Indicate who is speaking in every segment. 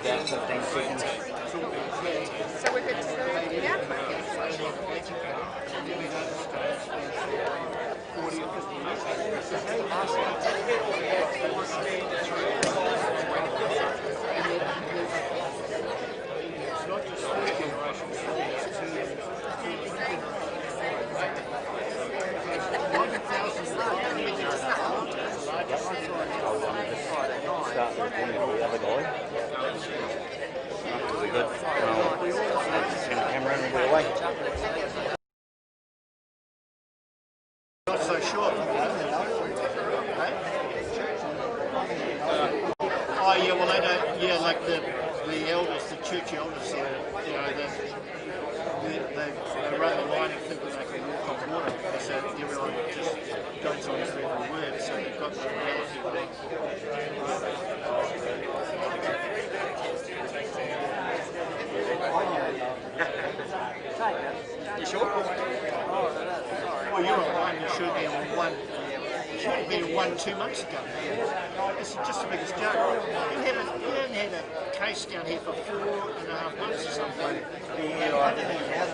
Speaker 1: about 15 seconds.
Speaker 2: So we're good to go now,
Speaker 1: Start with the other guy. After we're good, I'll send the camera and we'll be away.
Speaker 3: Not so short. Oh yeah, well they don't. Yeah, like the elders, the church elders, you know, they run the line and think that they can walk on water. So everyone just goes on for every word. So they've got the reality of that.
Speaker 4: You sure?
Speaker 3: Well, you're on one. You should be on one. You should have been on one 2 months ago. This is just the biggest joke. You haven't had a case down here for 4.5 months or something.
Speaker 1: Yeah, I didn't even have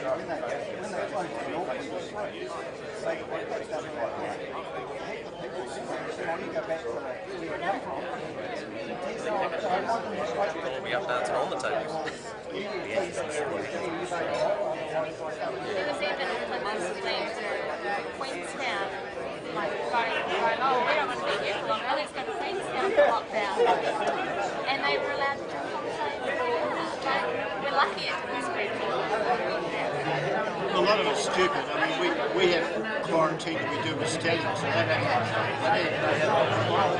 Speaker 4: We'll be up dancing on the table.
Speaker 5: There was even Queenstown, going, oh, we don't want to be here for long. Oh, let's go to Queenstown for lockdown. And they were allowed to drink on the table. We're lucky at this people.
Speaker 3: A lot of it's stupid. I mean, we have quarantine that we do with stallions, so they
Speaker 2: do you know how to do it?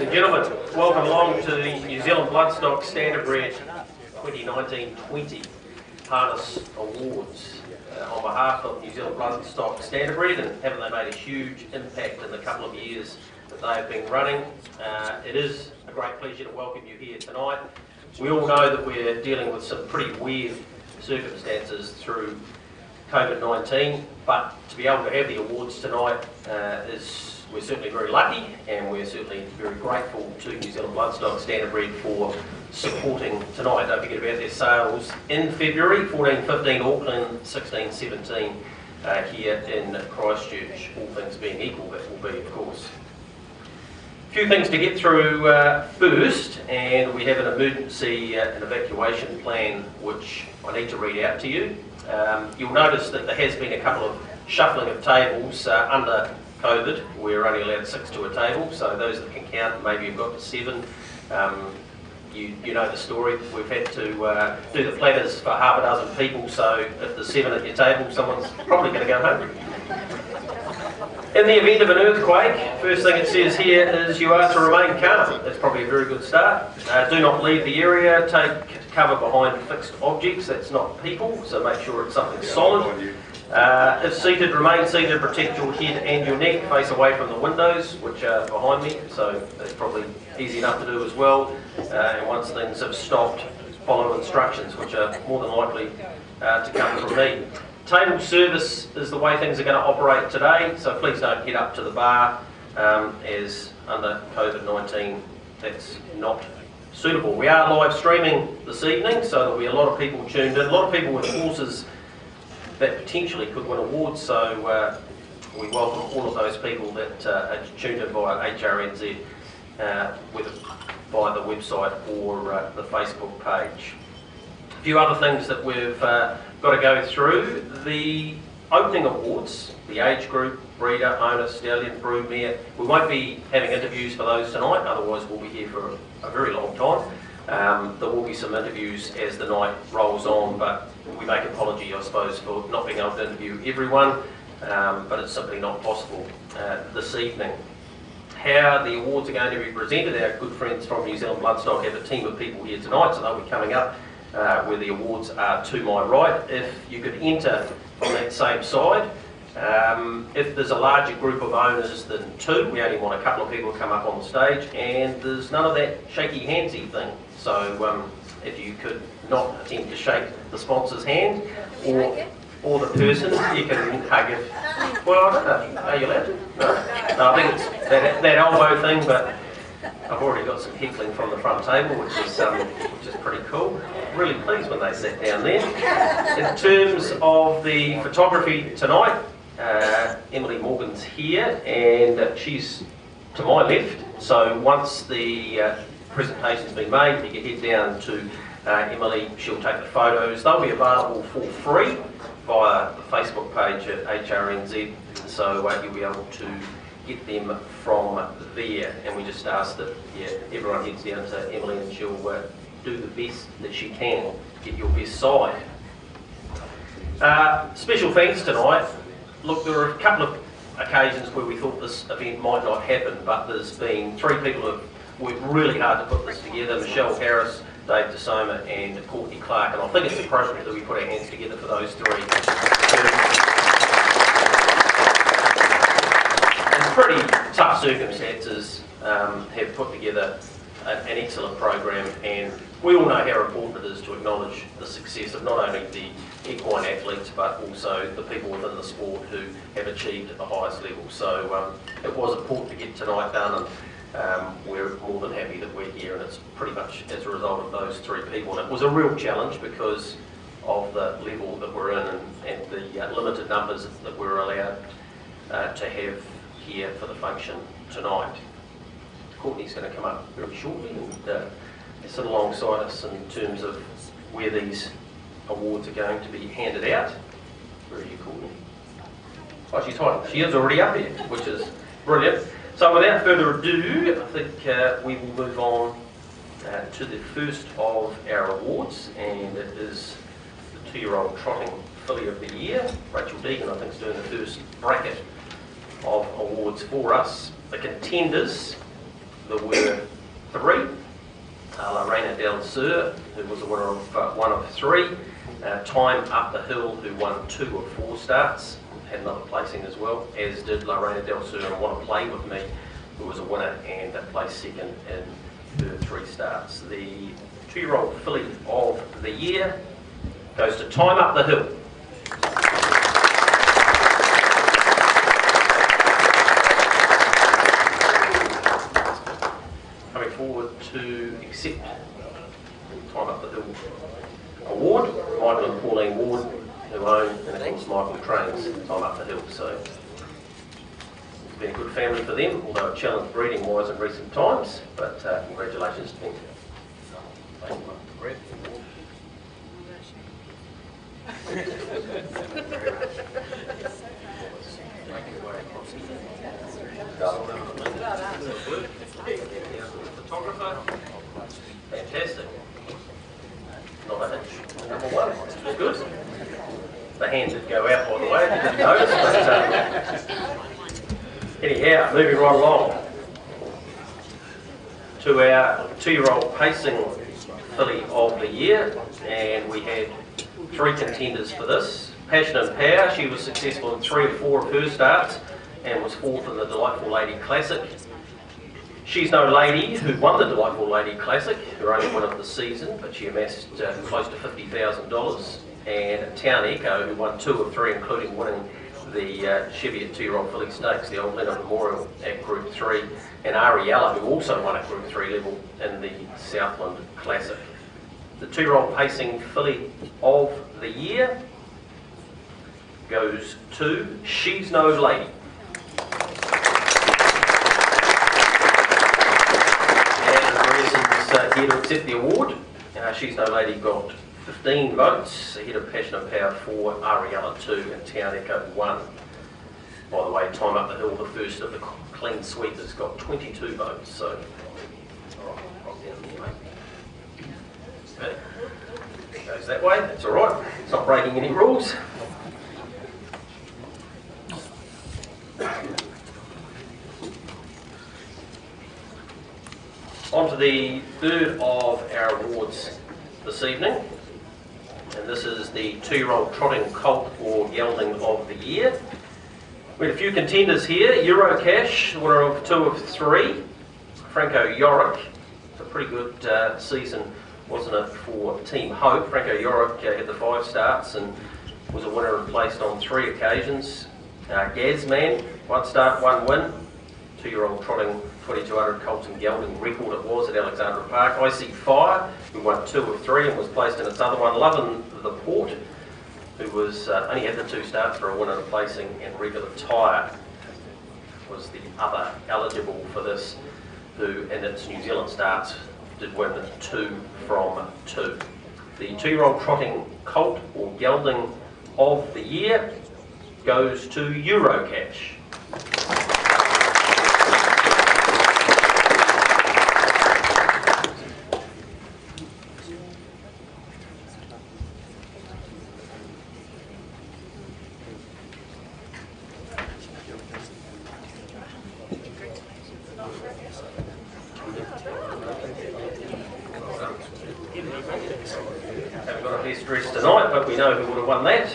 Speaker 6: and gentlemen, welcome along to the New Zealand Bloodstock Standardbred 2019-20 Harness Awards. On behalf of New Zealand Bloodstock Standardbred, and haven't they made a huge impact in the couple of years that they have been running, it is a great pleasure to welcome you here tonight. We all know that we're dealing with some pretty weird circumstances through COVID-19, but to be able to have the awards tonight we're certainly very lucky, and we're certainly very grateful to New Zealand Bloodstock Standardbred for supporting tonight. Don't forget about their sales in February, 14-15 Auckland, 16-17 here in Christchurch. All things being equal, that will be, of course. A few things to get through first, and we have an emergency and evacuation plan which I need to read out to you. You'll notice that there has been a couple of shuffling of tables under COVID. We're only allowed 6 to a table, so those that can count, maybe you've got to 7. You know the story. We've had to do the platters for half a dozen people, so if there's 7 at your table, someone's probably going to go home. In the event of an earthquake, first thing it says here is you are to remain calm. That's probably a very good start. Do not leave the area. Take cover behind fixed objects. That's not people, so make sure it's something solid. If seated, remain seated. Protect your head and your neck. Face away from the windows, which are behind me, so that's probably easy enough to do as well. And once things have stopped, follow instructions, which are more than likely to come from me. Table service is the way things are going to operate today, so please don't head up to the bar as under COVID-19 that's not suitable. We are live streaming this evening, so there'll be a lot of people tuned in, a lot of people with horses that potentially could win awards, so we welcome all of those people that are tuned in via HRNZ, whether via the website or the Facebook page. A few other things that we've got to go through. The opening awards, the age group, breeder, owner, stallion, broodmare. We won't be having interviews for those tonight, otherwise we'll be here for a very long time. There will be some interviews as the night rolls on, but we make apology, I suppose, for not being able to interview everyone, but it's simply not possible this evening. How the awards are going to be presented, our good friends from New Zealand Bloodstock have a team of people here tonight, so they'll be coming up where the awards are to my right. If you could enter on that same side. If there's a larger group of owners than 2, we only want a couple of people to come up on the stage, and there's none of that shaky handsy thing. So if you could not attempt to shake the sponsor's hand or the person, you can hug it. Well, I don't know. Are you allowed to? No, I think it's that elbow thing, but I've already got some heckling from the front table, which is pretty cool. Really pleased when they sat down there. In terms of the photography tonight, Emily Morgan's here, and she's to my left. So once the presentation's been made, you can head down to Emily. She'll take the photos. They'll be available for free via the Facebook page at HRNZ, so you'll be able to get them from there. And we just ask that everyone heads down to Emily, and she'll do the best that she can to get your best side. Special thanks tonight. Look, there are a couple of occasions where we thought this event might not happen, but there's been 3 people who have worked really hard to put this together: Michelle Harris, Dave DeSoma and Courtney Clark, and I think it's appropriate that we put our hands together for those 3. In pretty tough circumstances, have put together an excellent program, and we all know how important it is to acknowledge the success of not only the equine athletes but also the people within the sport who have achieved at the highest level. So it was important to get tonight done, and we're more than happy that we're here, and it's pretty much as a result of those 3 people. And it was a real challenge because of the level that we're in and the limited numbers that we're allowed to have here for the function tonight. Courtney's going to come up very shortly and sit alongside us in terms of where these awards are going to be handed out. Where are you, Courtney? Oh, she's hiding. She is already up here, which is brilliant. So without further ado, I think we will move on to the first of our awards, and it is the 2-year-old trotting filly of the year. Rachel Deegan, I think, is doing the first bracket of awards for us. The contenders there were 3. Lorena Del Sur, who was the winner of 1 of 3. Time Up the Hill, who won 2 of 4 starts, had another placing as well, as did Lorena Del Sur and Want to Play With Me, who was a winner and placed second in her 3 starts. The 2-year-old filly of the year goes to Time Up the Hill. Coming forward to accept the Time Up the Hill award, Michael and Pauline Ward, who own, and of course Michael trains Time Up the Hill. So it's been a good family for them, although a challenge breeding wise in recent times, but congratulations to them. Photographer, fantastic. Not a hitch. Number 1, which is good. The hand did go out, by the way, if you didn't notice, but anyhow, moving right along to our 2-year-old pacing filly of the year, and we had 3 contenders for this. Passion and Power, she was successful in 3 of 4 of her starts and was 4th in the Delightful Lady Classic. She's No Lady, who won the Delightful Lady Classic, her only win of the season, but she amassed close to $50,000. And Town Echo, who won 2 of 3, including winning the Cheviot 2-year-old filly stakes, the Old Leonard Memorial at Group 3, and Ariella, who also won at Group 3 level in the Southland Classic. The 2-year-old pacing filly of the year goes to She's No Lady. And the reasons here to accept the award, She's No Lady got 15 votes, ahead of Passion and Power 4, Ariella 2 and Town Echo 1. By the way, Time Up the Hill, the first of the clean sweepers, got 22 votes, so rock down there, mate. Okay. It goes that way, that's alright, it's not breaking any rules. On to the third of our awards this evening, and this is the 2-year-old trotting colt or gelding of the year. We had a few contenders here. Eurocash, winner of 2 of 3. Franco Yorick, it's a pretty good season, wasn't it, for Team Hope. Franco Yorick had the 5 starts and was a winner and placed on 3 occasions. Gazman, 1 start, 1 win. 2-year-old trotting 2200 colts and gelding record it was at Alexandra Park. IC Fire, who won 2 of 3 and was placed in its other one. Lovin' the Port, who was only had the 2 starts for a winner and placing, and Regular Tire was the other eligible for this, who in its New Zealand starts did win 2 from 2. The 2-year-old trotting colt or gelding of the year goes to Eurocash. Haven't got a best dress tonight, but we know who would have won that.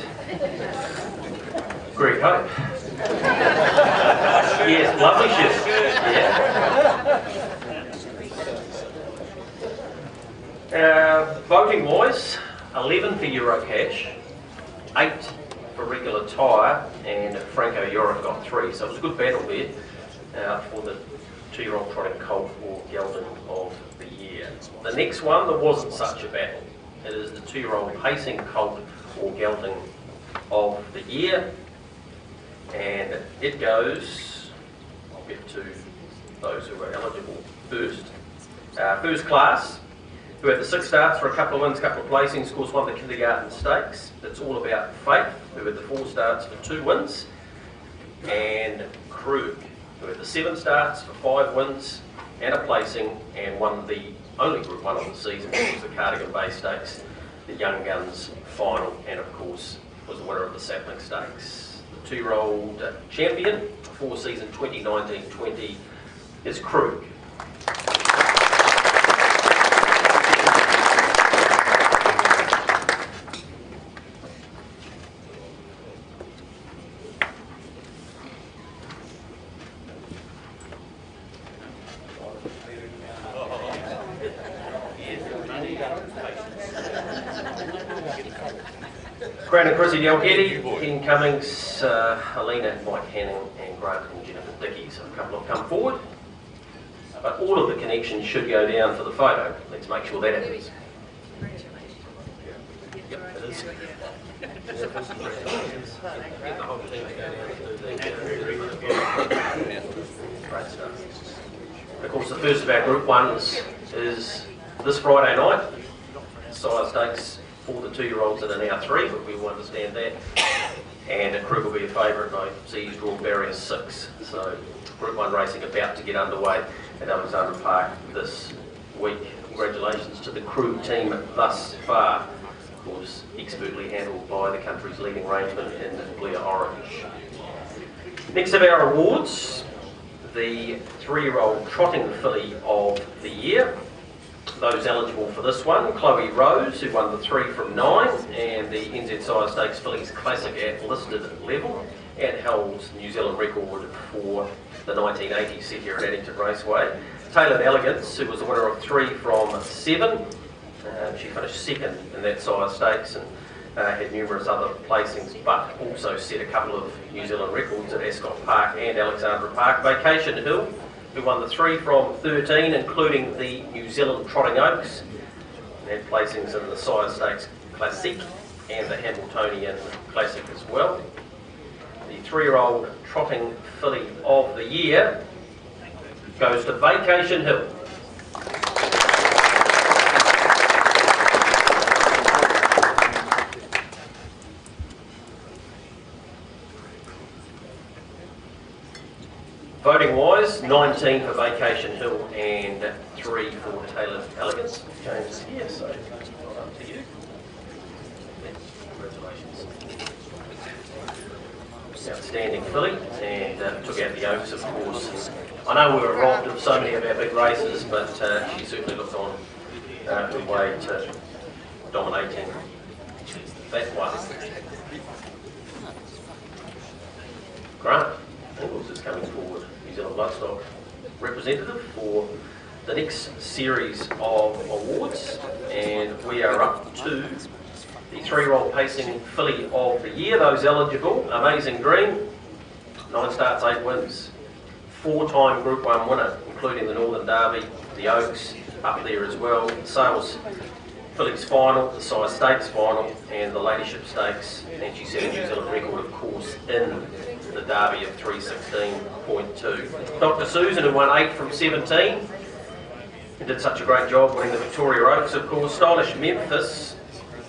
Speaker 6: Greg Hope. Yes, lovely shirt. Yeah. Voting wise, 11 for Eurocash, 8 for Regular Tire, and Franco Yorick got 3. So it was a good battle there for the 2-year-old trotting colt or gelding of the year. The next one, there wasn't such a battle. It is the 2-year-old pacing colt or gelding of the year, and it goes, I'll get to those who are eligible first. First Class, who had the 6 starts for a couple of wins, couple of placings, of course won the Kindergarten Stakes. It's All About Faith, who had the 4 starts for 2 wins, and Krug, who had the 7 starts for 5 wins and a placing, and won the only Group 1 of the season, which was the Cardigan Bay Stakes, the Young Guns final, and of course was the winner of the Sapling Stakes. The 2-year-old champion for season 2019-20 is Krug. Brandon Chrissy, Dalgety, Ken Cummings, Helena, Mike Hanning, and Grant and Jennifer Dickey. So a couple have come forward. But all of the connections should go down for the photo. Let's make sure that happens. Yep, it is. Great stuff. Of course, the first of our Group 1s is this Friday night. Sire Stakes for the 2-year-olds that are now 3, but we will understand that. And Krug will be a favourite, and I see he's drawn barrier 6. So Group 1 racing about to get underway at Alexandra Park this week. Congratulations to the Krug team thus far. Of course, expertly handled by the country's leading rangeman in Blair Orange. Next of our awards, the 3-year-old trotting filly of the year. Those eligible for this one: Chloe Rose, who won the 3 from 9, and the NZ Sire Stakes Fillies Classic at listed level, and held the New Zealand record for the 1980 set here at Addington Raceway. Tailored Elegance, who was the winner of 3 from 7. She finished 2nd in that Sire Stakes and had numerous other placings, but also set a couple of New Zealand records at Ascot Park and Alexandra Park. Vacation Hill, who won the 3 from 13, including the New Zealand Trotting Oaks, and had placings in the Sire Stakes Classic and the Hamiltonian Classic as well. The 3-year-old trotting filly of the year goes to Vacation Hill. Voting wise, 19 for Vacation Hill and 3 for Tailored Elegance. James is here, so well done to you. Congratulations. Outstanding filly, and took out the Oaks, of course. I know we were robbed of so many of our big races, but she certainly looked on her way to dominating that one. Grant Ingles is coming forward, New Zealand Bloodstock representative for the next series of awards, and we are up to the 3-year-old pacing filly of the year. Those eligible: Amazing Dream, 9 starts, 8 wins, 4-time Group 1 winner, including the Northern Derby, the Oaks up there as well, the Sales Fillies Final, the Sire Stakes Final, and the Ladyship Stakes, and she set a New Zealand record, of course, in the Derby of 3:16.2. Dr. Susan, who won 8 from 17, and did such a great job winning the Victoria Oaks, of course. Stylish Memphis,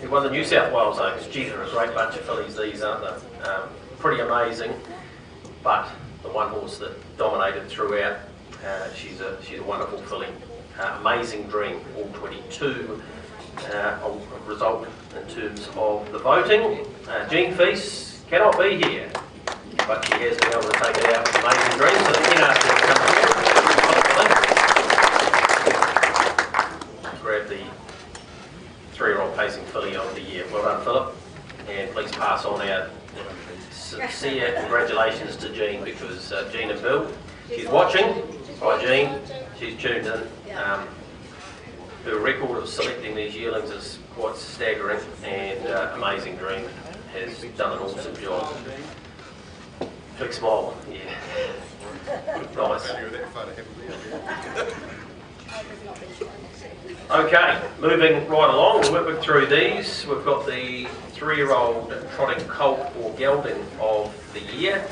Speaker 6: who won the New South Wales Oaks. Gee, they're a great bunch of fillies, these, aren't they? Pretty amazing, but the one horse that dominated throughout, she's a wonderful filly. Amazing Dream, all 22 result in terms of the voting. Jean Feast cannot be here, but she has been able to take it out with Amazing Dream, so the Ken asked her to come here. Grab the 3-year-old pacing filly of the year. Well done, Philip, and please pass on our sincere congratulations to Jean, because Jean and Bill, she's watching. Hi Jean, she's tuned in. Her record of selecting these yearlings is quite staggering, and Amazing Dream has done an awesome job. Big smile, yeah. Nice. Okay, moving right along, we're working through these. We've got the 3-year-old trotting colt or gelding of the year.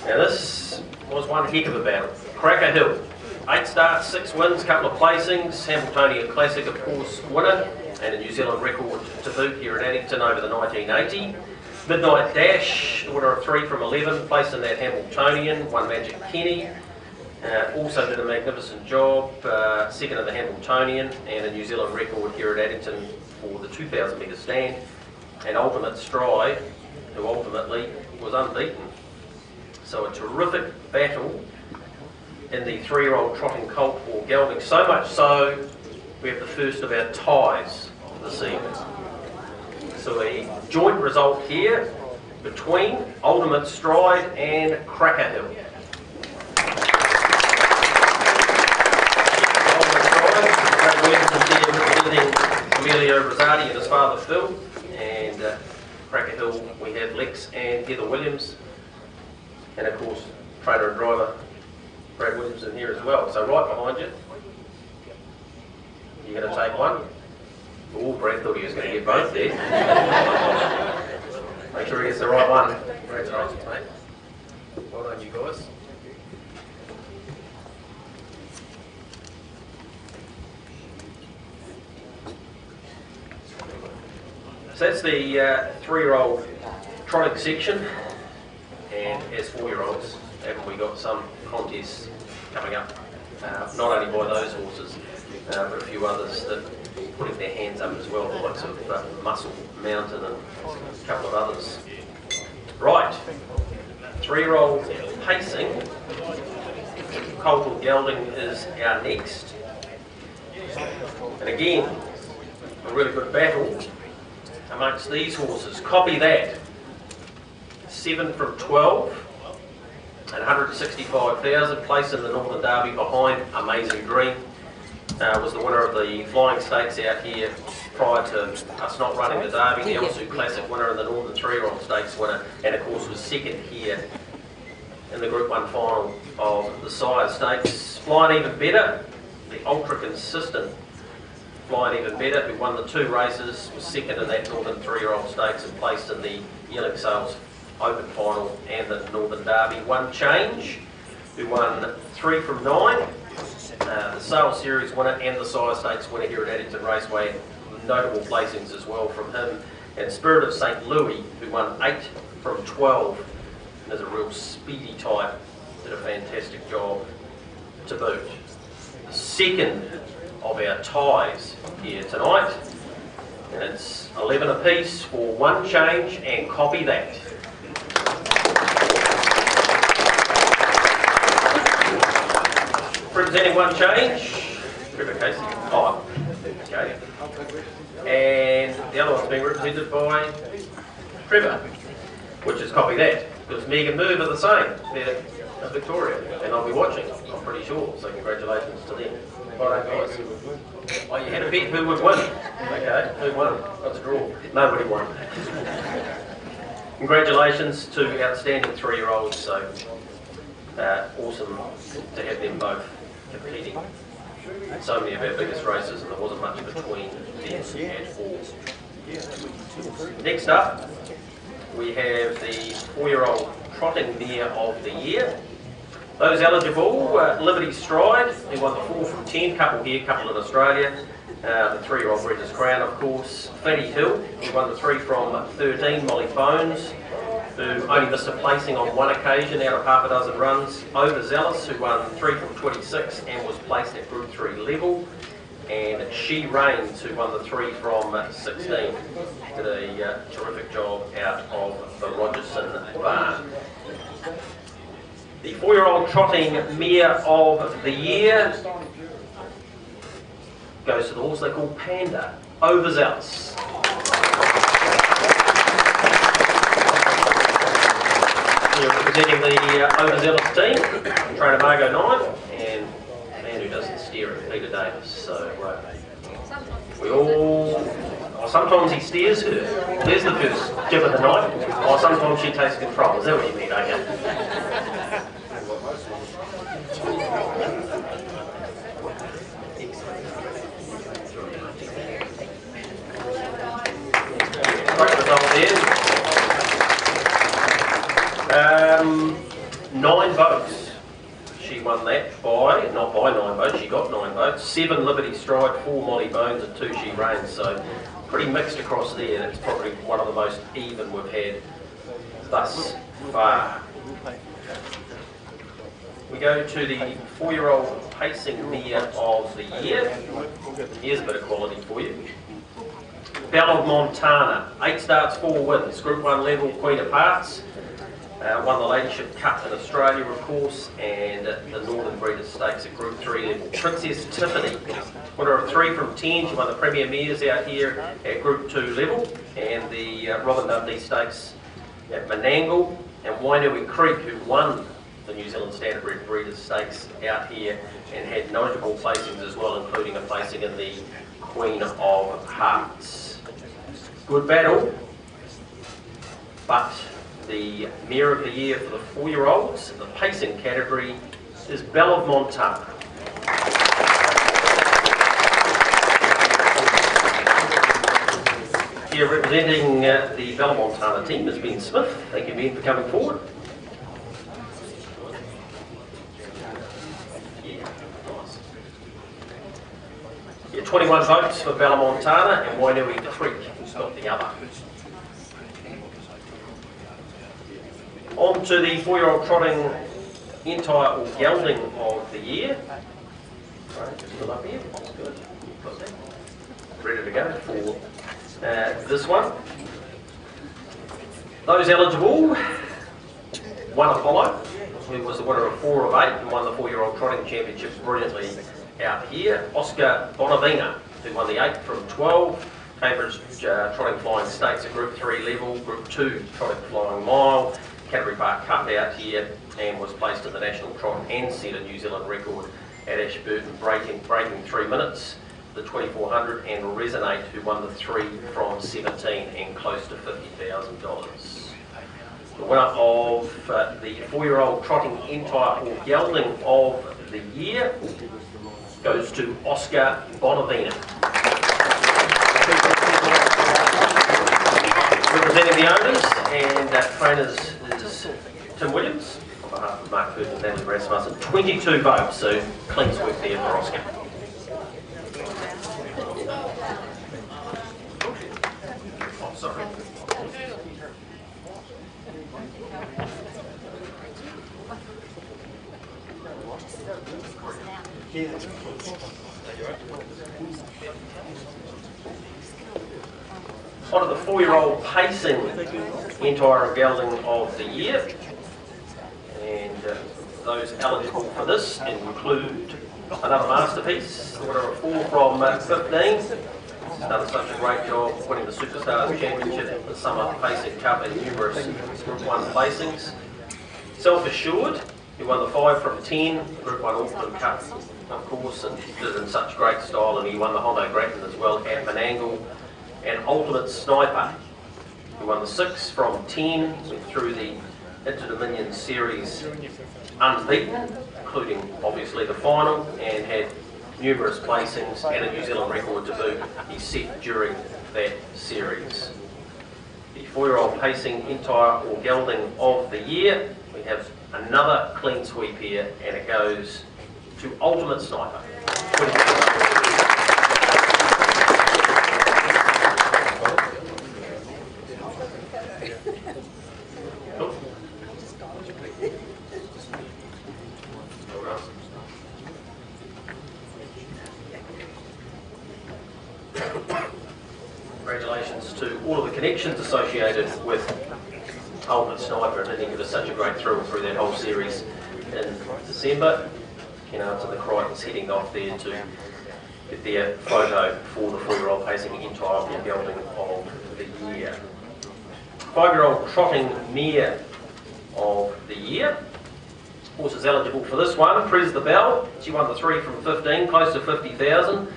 Speaker 6: Now this was one heck of a battle. Cracker Hill, 8 starts, 6 wins, couple of placings, Hamiltonian Classic, of course, winner, and a New Zealand record to boot here at Addington over the 1980. Midnight Dash, winner of 3 from 11, placed in that Hamiltonian, won Magic Kenny. Also did a magnificent job, 2nd in the Hamiltonian, and a New Zealand record here at Addington for the 2,000 metre stand. And Ultimate Stride, who ultimately was unbeaten. So a terrific battle in the 3-year-old trotting colt or gelding. So much so, we have the first of our ties this evening. So a joint result here between Ultimate Stride and Cracker Hill. Congratulations here representing Emilio Rosati and his father Phil, and have Lex and Heather Williams, and of course trainer and driver Brad Williams in here as well. So right behind you, you're going to take one. Oh, Brad thought he was going to get both there. Make sure he gets the right one. Congratulations, mate. Well done, you guys. So that's the 3-year-old trotting section, and as 4-year-olds, haven't we got some contests coming up, not only by those horses, but a few others that are putting their hands up as well, the likes of Muscle Mountain and a couple of others. Right, 3-year-old pacing, Colton Gelding is our next, and again, a really good battle amongst these horses. Copy that. 7 from 12 and 165,000, placed in the Northern Derby behind Amazing Dream. Was the winner of the Flying Stakes out here prior to us not running the Derby. The Elsu Classic winner and the Northern 3-year-old Stakes winner, and of course was second here in the Group 1 final of the Sire Stakes. Flying Even Better, the ultra consistent Flying Even Better, who won the 2 races, was second in that Northern 3-year-old Stakes and placed in the Yearling Sales Open Final and the Northern Derby. One Change, who won 3 from 9, the Sales Series winner and the Sire Stakes winner here at Addington Raceway. Notable placings as well from him. And Spirit of St. Louis, who won 8 from 12, and is a real speedy type, did a fantastic job to boot. The second of our ties here tonight, and it's 11 apiece for One Change and Copy That. Representing One Change, Trevor Casey. Oh, okay. And the other one's being represented by Trevor, which is Copy That, because Megan Move are the same. They're in Victoria, and I'll be watching, I'm pretty sure, so congratulations to them. Well done, guys. Oh, you had a bet who would win. Okay, who won? That's a draw. Nobody won. Congratulations to outstanding 3-year-olds, so awesome to have them both competing. So many of our biggest races, and there wasn't much between them and 4. Next up, we have the 4-year-old trotting mare of the year. Those eligible, Liberty Stride, who won the 4 from 10, couple here, couple in Australia. The 3-year-old Breeders' Crown, of course. Fatty Hill, who won the 3 from 13, Molly Bones, who only missed a placing on 1 occasion out of half a dozen runs. Overzealous, who won 3 from 26 and was placed at Group 3 level. And She Reigns, who won the 3 from 16. Did a terrific job out of the Rogerson barn. The 4-year-old trotting mare of the year goes to the horse they call Panda, Overzealous. Here representing the Overzealous team, trainer Margot 9, and the man who does the steering, Peter Davis. So we all, sometimes he steers her. There's the first give of the night. Or sometimes she takes control. Is that what you mean, okay? Great result there. 9 votes. She won that by, not by 9 votes, she got 9 votes. 7 Liberty Stride, 4 Molly Bones and 2 She Reigns. So pretty mixed across there. That's probably one of the most even we've had thus far. We go to the 4-year-old pacing mare of the year. Here's a bit of quality for you. Belle of Montana, 8 starts, 4 wins. Group 1 level, Queen of Hearts. Won the Ladyship Cup in Australia, of course, and the Northern Breeders' Stakes at Group 3 level. Princess Tiffany, winner of 3 from 10. She won the Premier Mares out here at Group 2 level, and the Robin Dundee Stakes at Menangle. And Wainui Creek, who won the New Zealand Standardbred Breeders' Stakes out here and had notable placings as well, including a placing in the Queen of Hearts. Good battle. but the Mare of the Year for the 4-year-olds in the pacing category is Belle of Montana. Here representing the Belle of Montana team is Ben Smith. Thank you, Ben, for coming forward. Yeah, 21 votes for Belle of Montana, and Wainui Creek has got the other. On to the 4-year-old trotting entire or gelding of the year. Right, still up here. That's good. Got that. Ready to go for this one. Those eligible: One Apollo, who was the winner of 4 of 8 and won the 4-year-old trotting championship brilliantly out here. Oscar Bonavina, who won the 8 from 12. Cambridge Trotting Flying Stakes at Group 3 level, Group 2 Trotting Flying Mile, Canterbury Park Cup out here, and was placed in the National Trot and set a New Zealand record at Ashburton, breaking 3 minutes, the 2400, and Resonate, who won the 3 from 17 and close to $50,000. The winner of the 4-year-old trotting entire or gelding of the year goes to Oscar Bonavina. Representing the owners and trainers is Tim Williams on behalf of Mark Ford and Natalie Rasmussen. 22 votes, so clean sweep there for Oscar. Oh, sorry. On to the 4-year-old pacing entire gelding of the year, and those eligible for this include another masterpiece, the winner of 4 from 15. Done such a great job winning the Superstars Championship, the Summer Pacing Cup, and numerous Group 1 placings. Self Assured, who won the 5 from 10, Group 1 Auckland Cup, of course, and did it in such great style, and he won the Hondo Grattan as well at Menangle. And Ultimate Sniper, who won the 6 from 10, went through the Inter-Dominion Series unbeaten, including obviously the final, and had numerous placings and a New Zealand record to boot he set during that series. The 4-year-old pacing entire or gelding of the year, we have another clean sweep here, and it goes to Ultimate Sniper. Congratulations to all of the connections associated with Ultimate Sniper, and he gave us such a great thrill through that whole series in December. You know, to the Crichtons heading off there to get their photo for the 4-year-old pacing entire or gelding of the year. 5-year-old trotting mare of the year. Horse is eligible for this one. Prez the Bell. She won the 3 from 15, close to 50,000.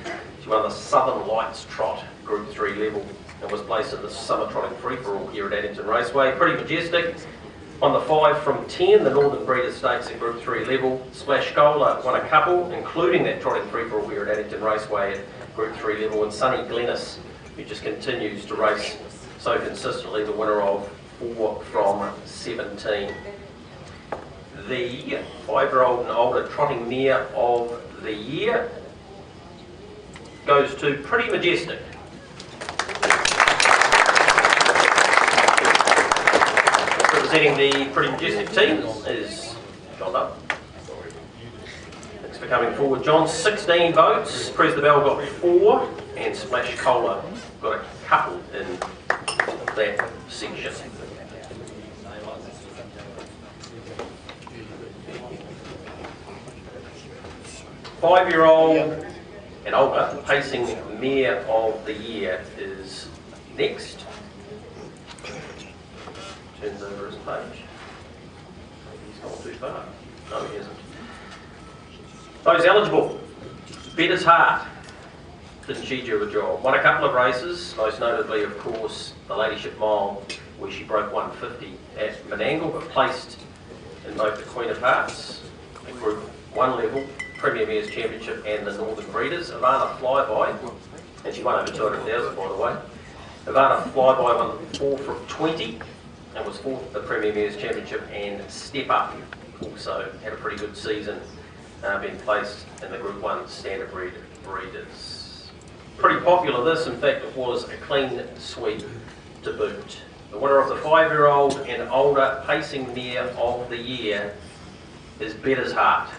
Speaker 6: She won the Southern Lights Trot Group 3 level and was placed in the Summer Trotting Free-for-All here at Addington Raceway. Pretty majestic. Won the 5 from 10, the Northern Breeders' Stakes at Group 3 level. Splash Cola won a couple, including that Trotting Free-for-All here at Addington Raceway at Group 3 level. And Sonny Glennis, who just continues to race so consistently, the winner of 4 from 17. The 5-year-old and older trotting mare of the year goes to Pretty Majestic. Representing the Pretty Majestic team is John Dunn. Thanks for coming forward, John. 16 votes. Prez the Bell got 4, and Splash Cola got a couple in that section. Five-year-old and older pacing mare of the year is next. Turns over his page. He's gone too far. No, he hasn't. Those eligible. Better's Heart. Didn't she do a job? Won a couple of races, most notably, of course, the Ladyship Mile where she broke 150 at Menangle, but placed in both the Queen of Hearts, the Group 1 level, Premier Mares Championship and the Northern Breeders. Ivana Flyby, and she won over 200,000 by the way. Ivana Flyby won 4 from 20 and was 4th at the Premier Mares Championship, and Step Up also had a pretty good season, being placed in the Group 1 Standard Breeders. Pretty popular this, in fact it was a clean sweep to boot. The winner of the 5-year-old and older pacing mare of the year is Better's Heart.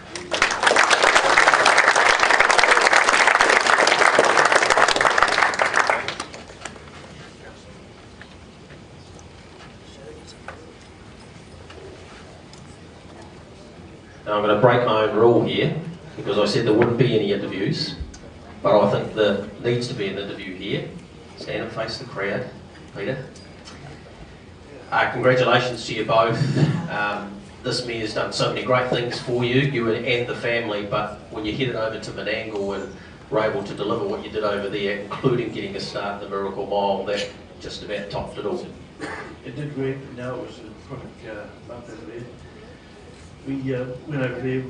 Speaker 6: Now I'm going to break my own rule here, because I said there wouldn't be any interviews, but I think there needs to be an interview here. Stand and face the crowd, Peter. Congratulations to you both. This mare's done so many great things for you and the family, but when you headed over to Menangle and were able to deliver what you did over there, including getting a start in the Miracle Mile, that just about topped it all.
Speaker 7: It did great. No, it was a perfect month over there. We went over there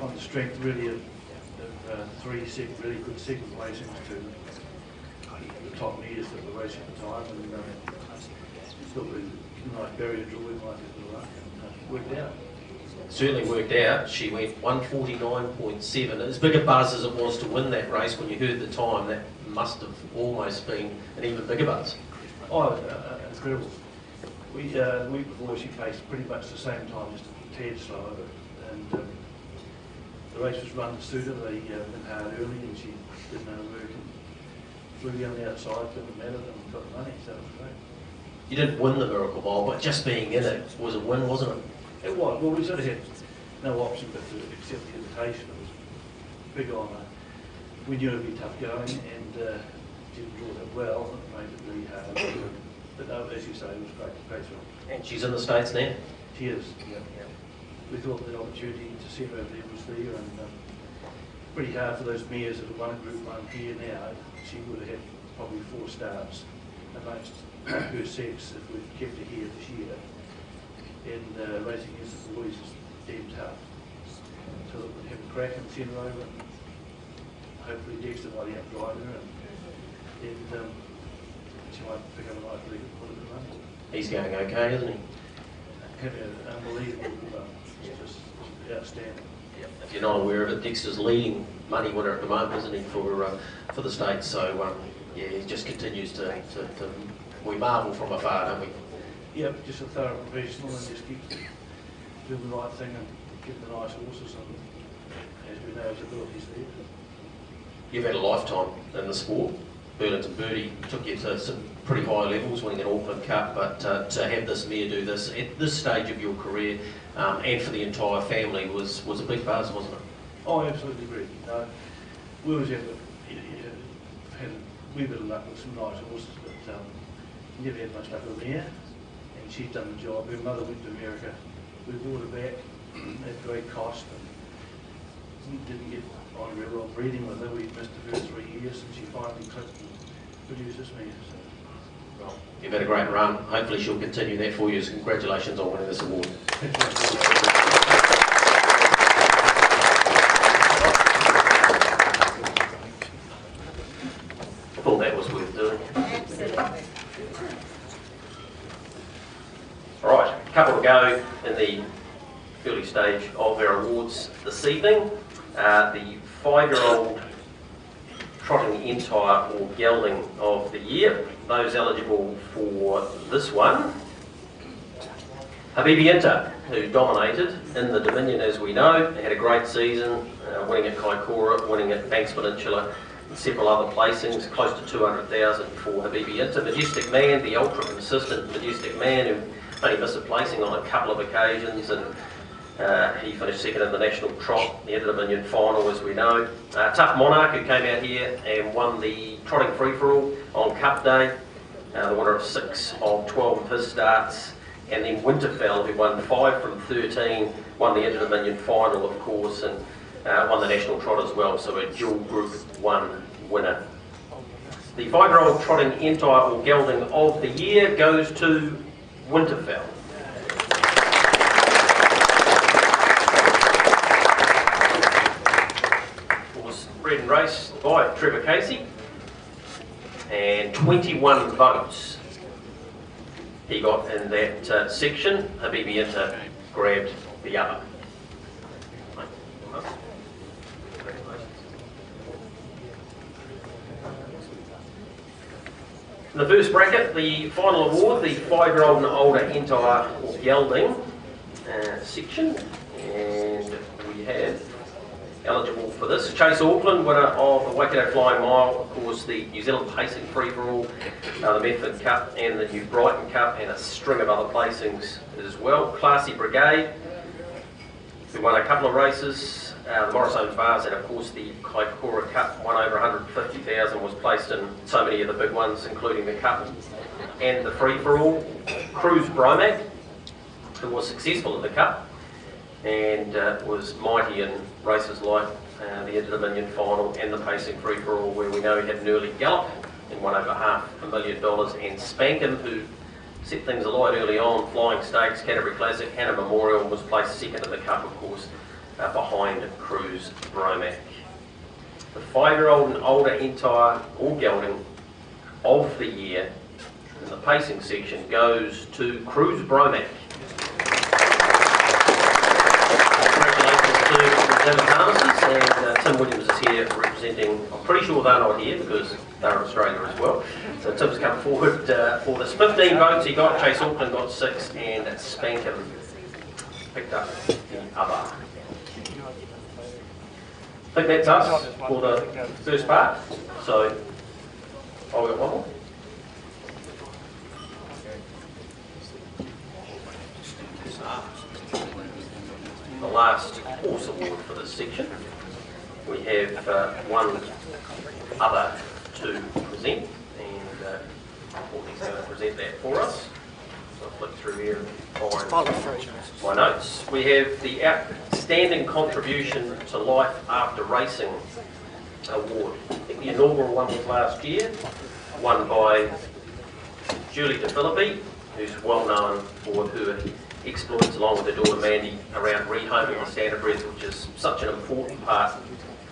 Speaker 7: on the strength really of 3 really good second placings to the top mares that were racing at the time, and thought we nice barrier draw, we might get the luck, and worked out.
Speaker 6: Certainly worked out. She went 149.7. As big a buzz as it was to win that race, when you heard the time, that must have almost been an even bigger buzz.
Speaker 7: Oh, incredible. The week before she placed pretty much the same time, just a tad slower, and the race was run to suit her. They went hard early and she did no work and flew down the outside, didn't matter, and got the money, so it was great.
Speaker 6: You didn't win the Miracle Mile, but just being in it was a win, wasn't it?
Speaker 7: It was. Well, we sort of had no option but to accept the invitation. It was big honour. We knew it would be tough going, and didn't draw that well. It made it really hard. But no, as you say, it was great for her.
Speaker 6: And she's in the States now?
Speaker 7: She is, yeah. We thought the opportunity to see her over there was there, and pretty hard for those mares that have won Group 1 here now. She would have had probably 4 starts amongst her sex if we'd kept her here this year. And racing against the boys is damn tough. So that we'd have a crack and send her over, and hopefully Dexter might help drive her, and she might pick up a nice leg and put it in running.
Speaker 6: He's going okay, isn't he?
Speaker 7: Had an unbelievable run. It's just outstanding.
Speaker 6: Yep. If you're not aware of it, Dexter's leading money winner at the moment, isn't he, for the States? So yeah, he just continues to we marvel from afar, don't we?
Speaker 7: Yep, just a thorough professional, and just keep doing the right thing and getting the nice horses, and as we know, his abilities there.
Speaker 6: You've had a lifetime in the sport. Burlington Birdie took you to some pretty high levels, winning an Auckland Cup, but to have this mare do this at this stage of your career, and for the entire family, was a big buzz, wasn't it?
Speaker 7: Oh, I absolutely agree. We always had a wee bit of luck with some nice horses, but never had much luck with her, and she's done the job. Her mother went to America. We brought her back at great cost, and we didn't get on real well breeding with her. We missed the first 3 years, and she finally clicked and produced this mare. So.
Speaker 6: Well, you've had a great run. Hopefully she'll continue that for you. So congratulations on winning this award. I thought that was worth doing.
Speaker 2: Absolutely.
Speaker 6: All right, a couple to go in the early stage of our awards this evening. The 5-year-old trotting entire or gelding of the year. Those eligible for this one: Habibi Inter, who dominated in the Dominion, as we know. He had a great season, winning at Kaikoura, winning at Banks Peninsula, and several other placings, close to 200,000 for Habibi Inter. Majestic Man, the ultra consistent Majestic Man, who only missed a placing on a couple of occasions, and he finished second in the national trot, the Inter-Dominion final, as we know. Tough Monarch, who came out here and won the trotting free-for-all on Cup Day, the winner of 6 of 12 of his starts. And then Winterfell, who won 5 from 13, won the Inter-Dominion final, of course, and won the national trot as well, so a dual Group 1 winner. The 5-year-old trotting entire or gelding of the year goes to Winterfell. Was bred and raced by Trevor Casey, and 21 votes he got in that section. Habibi Inter grabbed the other. In the first bracket, the final award, the 5-year-old and older entire or gelding section, and we have eligible for this. Chase Auckland, winner of the Waikato Flying Mile, of course the New Zealand Pacing Free-for-All, the Medford Cup and the New Brighton Cup, and a string of other placings as well. Classy Brigade, who won a couple of races, the Morrisons Vase, and of course the Kaikoura Cup, won over 150,000, was placed in so many of the big ones, including the Cup and the Free-for-All. Cruise Bromac, who was successful in the Cup, and was mighty in races like the Inter-Dominion Final and the Pacing Free-for-All, where we know he had an early gallop and won over $500,000, and Spankham, who set things alight early on, Flying Stakes, Canterbury Classic, Hannah Memorial, was placed second in the Cup, of course, behind Cruise Bromac. The 5-year-old and older entire or gelding of the year in the pacing section goes to Cruise Bromac. Congratulations to David Harnesses, and Tim Williams is here representing, I'm pretty sure they're not here because they're in Australia as well. So Tim's come forward for this. 15 votes he got, Chase Auckland got 6, and Spankham picked up the other. I think that's us for the first part. So, I'll get one more. The last horse award for this section. We have one other to present, and Courtney's going to present that for us. So I'll flick through here and find my notes. We have the Outstanding Contribution to Life After Racing Award. I think the inaugural one was last year, won by Julie De Philippi, who's well known for her exploits along with her daughter Mandy around rehoming the standardbreds, which is such an important part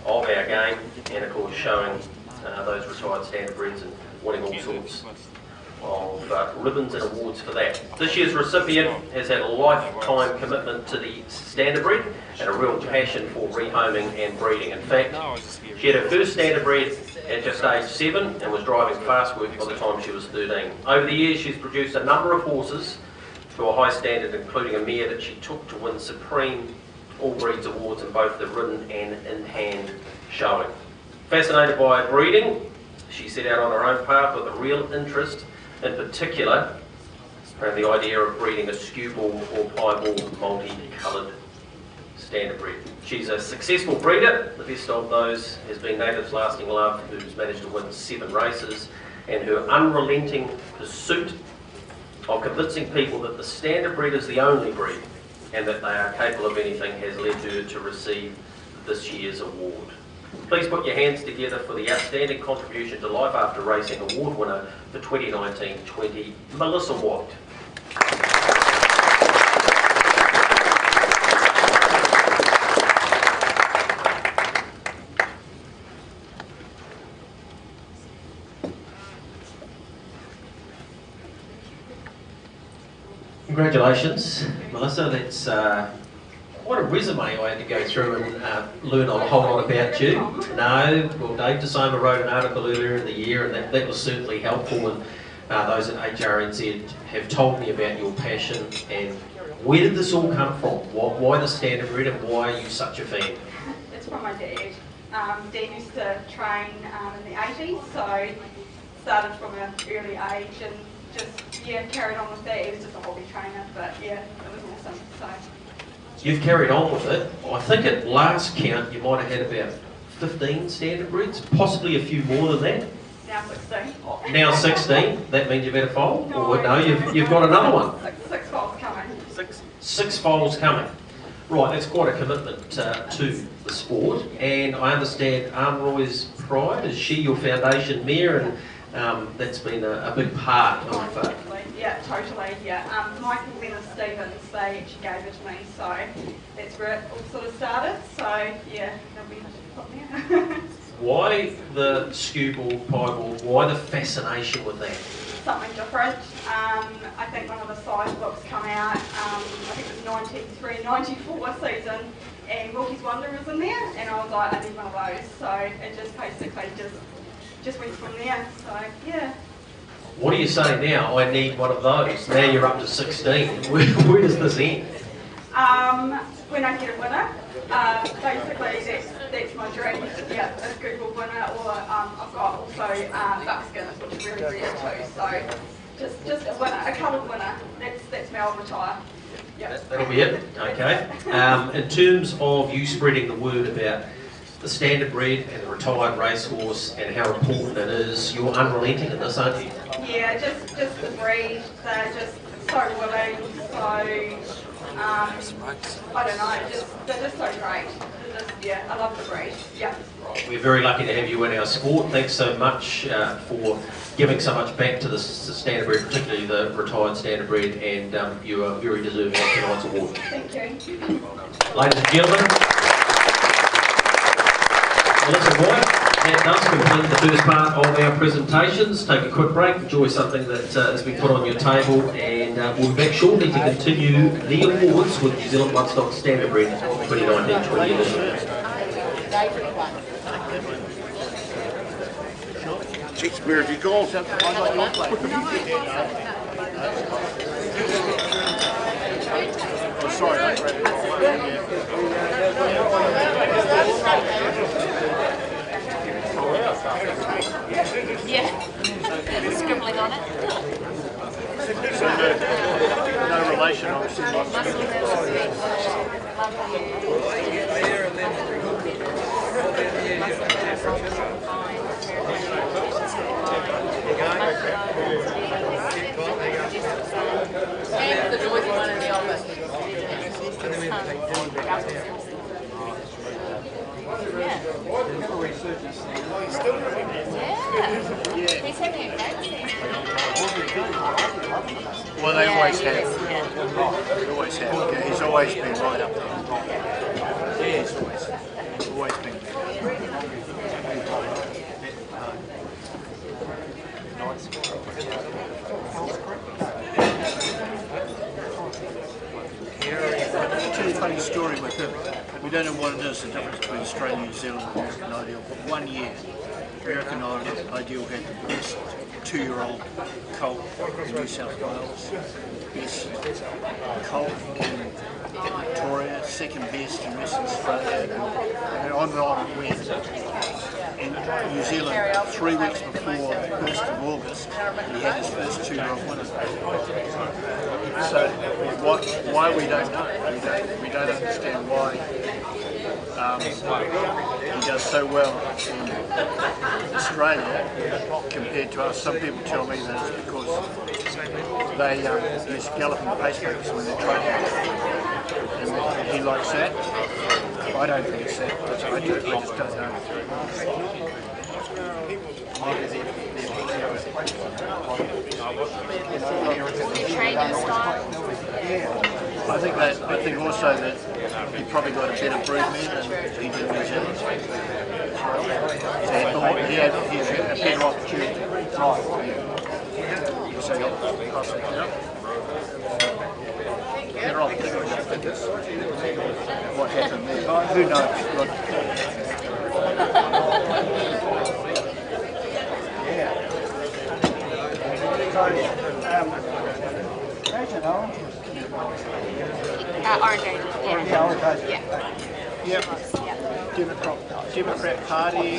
Speaker 6: of our game, and of course showing those retired standardbreds and winning all sorts of ribbons and awards for that. This year's recipient has had a lifetime commitment to the standardbred and a real passion for rehoming and breeding. In fact, she had her first standardbred at just age 7 and was driving fast work by the time she was 13. Over the years she's produced a number of horses to a high standard, including a mare that she took to win Supreme All Breeds awards in both the ridden and in-hand showing. Fascinated by breeding, she set out on her own path with a real interest in particular around the idea of breeding a skewbald or piebald multi-coloured standardbred. She's a successful breeder. The best of those has been Natives Lasting Love, who's managed to win 7 races, and her unrelenting pursuit of convincing people that the standardbred is the only breed and that they are capable of anything has led her to receive this year's award. Please put your hands together for the Outstanding Contribution to Life After Racing Award winner for 2019-20, Melissa Watt.
Speaker 8: Congratulations, Melissa. That's what a resume I had to go through and learn a whole lot about you. No, well, Dave DeSoma wrote an article earlier in the year, and that was certainly helpful. And those at HRNZ have told me about your passion. And where did this all come from? Why the standardbred, and why are you such a fan?
Speaker 9: It's from my dad. Dad used to train in the 80s, so started from an early age and just carried on with that. He was just a hobby trainer, but yeah, it was awesome. So
Speaker 8: you've carried on with it. I think at last count you might have had about 15 standardbreds, possibly a few more than that.
Speaker 9: Now 16.
Speaker 8: Now 16. That means you've had a foal? Or no, you've got another one.
Speaker 9: Six foals coming.
Speaker 8: Six foals coming. Right, that's quite a commitment to the sport. And I understand Armroy's Pride, is she your foundation mare? And That's been a big part of.
Speaker 9: Yeah, totally. Yeah, Michael Leonard Stevens, they actually gave it to me, so that's where it all sort of started. So yeah, they'll be put there.
Speaker 8: Why the skewball, pieball? Why the fascination with that?
Speaker 9: Something different. I think one of the size books come out. I think it was 93-94 season, and Wilkie's Wonder was in there, and I was like, I need one of those. So it just basically just went from there. So yeah.
Speaker 8: What do you say now? I need one of those. Now you're up to 16. Where does this end?
Speaker 9: When I get a winner, basically that's my dream. Yeah, a Google winner, or I've got also buckskins, which is really rare too. So just a winner, a coloured winner. That's me. I'll retire. Yeah.
Speaker 8: That'll be it. Okay. In terms of you spreading the word about the standardbred and the retired racehorse and how important it is, you're unrelenting in this, aren't you?
Speaker 9: Yeah, just the breed. They're just so willing. So I don't know. They're just so great. Yeah, I love the breed. Yeah.
Speaker 8: We're very lucky to have you in our sport. Thanks so much for giving so much back to the standardbred, particularly the retired standardbred, and you are very deserving of tonight's award.
Speaker 9: Thank you.
Speaker 8: Ladies and gentlemen, Melissa White, that does complete the first part of our presentations. Take a quick break, enjoy something that has been put on your table, and we'll be back shortly to continue the awards with New Zealand Bloodstock Standardbred 2019-2011.
Speaker 3: Shakespeare, if you call something, I got your place. Oh, sorry, I read it
Speaker 5: Yeah. Scribbling on it.
Speaker 3: So no relation, obviously.
Speaker 2: And the noisy one in the office.
Speaker 5: Yeah. He's having a great season.
Speaker 3: Well, they always have. They always have. Yeah, he's always been right up there. Yeah, he's always been I'll tell you a funny story with him. We don't know what it is, the difference between Australia, New Zealand and American Ideal, but 1 year American Ideal had the best 2-year-old colt in New South Wales, best colt in Victoria, second best in Western Australia, and on and on it went. In New Zealand, 3 weeks before the 1st of August, he had his first 2-year-old winner. So why we don't know. We don't understand why he does so well in Australia compared to us. Some people tell me that it's because they use galloping pacemakers when they're training, and he likes that. I don't think it's that. I just don't know.
Speaker 5: Training style.
Speaker 3: I think also that he probably got a better broodman than he did in New Zealand. So he had a better opportunity. So he'll pass it down. Better opportunity, I think, is what happened there. Oh, who knows?
Speaker 5: Orange Angel. Yeah.
Speaker 3: Yep. Democrat Party. Democrat Party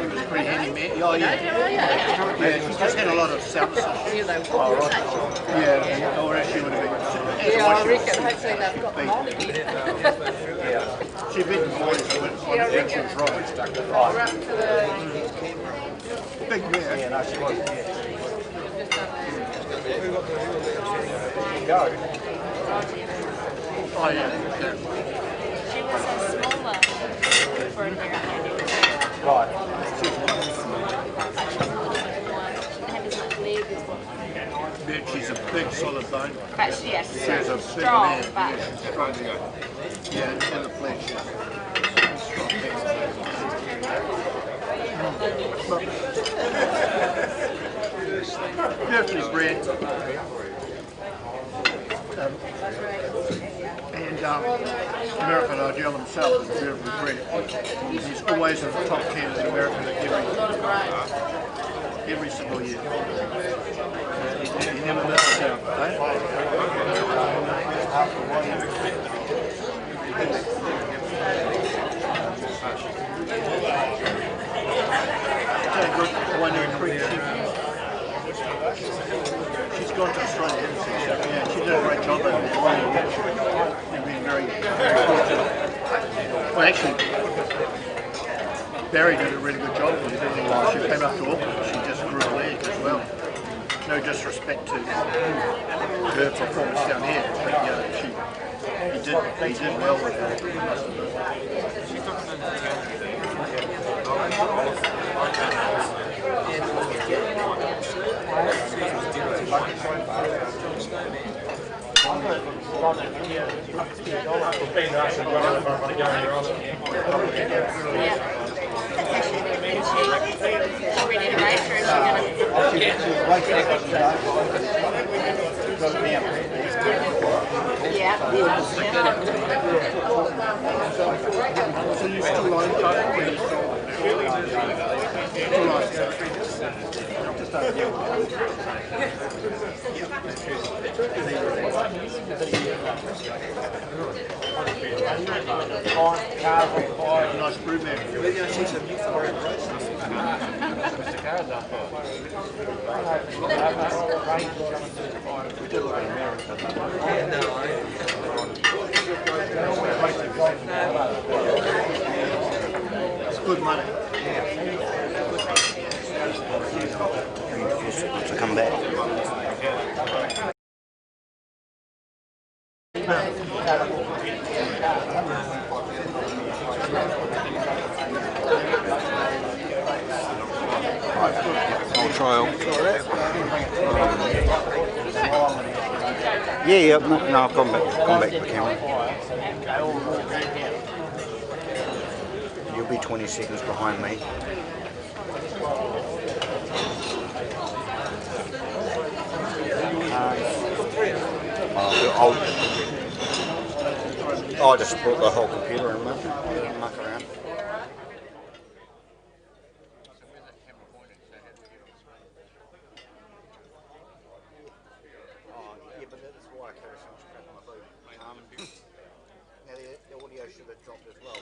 Speaker 3: was a pretty handy man. Oh yeah. Yeah, he just had a lot of self-censorship. Oh, right. Yeah, or actually would have been.
Speaker 2: Yeah, I reckon. Hopefully they've got them on again.
Speaker 3: She beat the boys when she was right.
Speaker 2: We're up to the
Speaker 3: Big man. Yeah, no, she was. Oh yeah.
Speaker 5: She was a smaller for American.
Speaker 3: Right. big solid bone.
Speaker 5: But yes,
Speaker 3: He's a big
Speaker 5: strong,
Speaker 3: man.
Speaker 5: but
Speaker 3: Yeah, strong. Yeah, in the flesh. Beautifully bred. American Ideal himself is beautifully bred. He's always in the top 10 in American every single year. He never misses out. One in Creek. She's gone to Australia, hasn't she? Yeah, she did a great job over there. They've been very fortunate. Well, actually, Barry did a really good job with her while she came up to Auckland. She just grew a leg as well. No disrespect to her performance down here, but yeah, he did well with her. So you still line cut? Nice brew man. It's good money.
Speaker 1: To come back. I'll try on. Yeah, no, I've gone back to the camera. You'll be 20 seconds behind me. I'll just put the whole computer and muck around. Yeah, but that's why I carry so much crap on my boot. Now the audio should have dropped as well.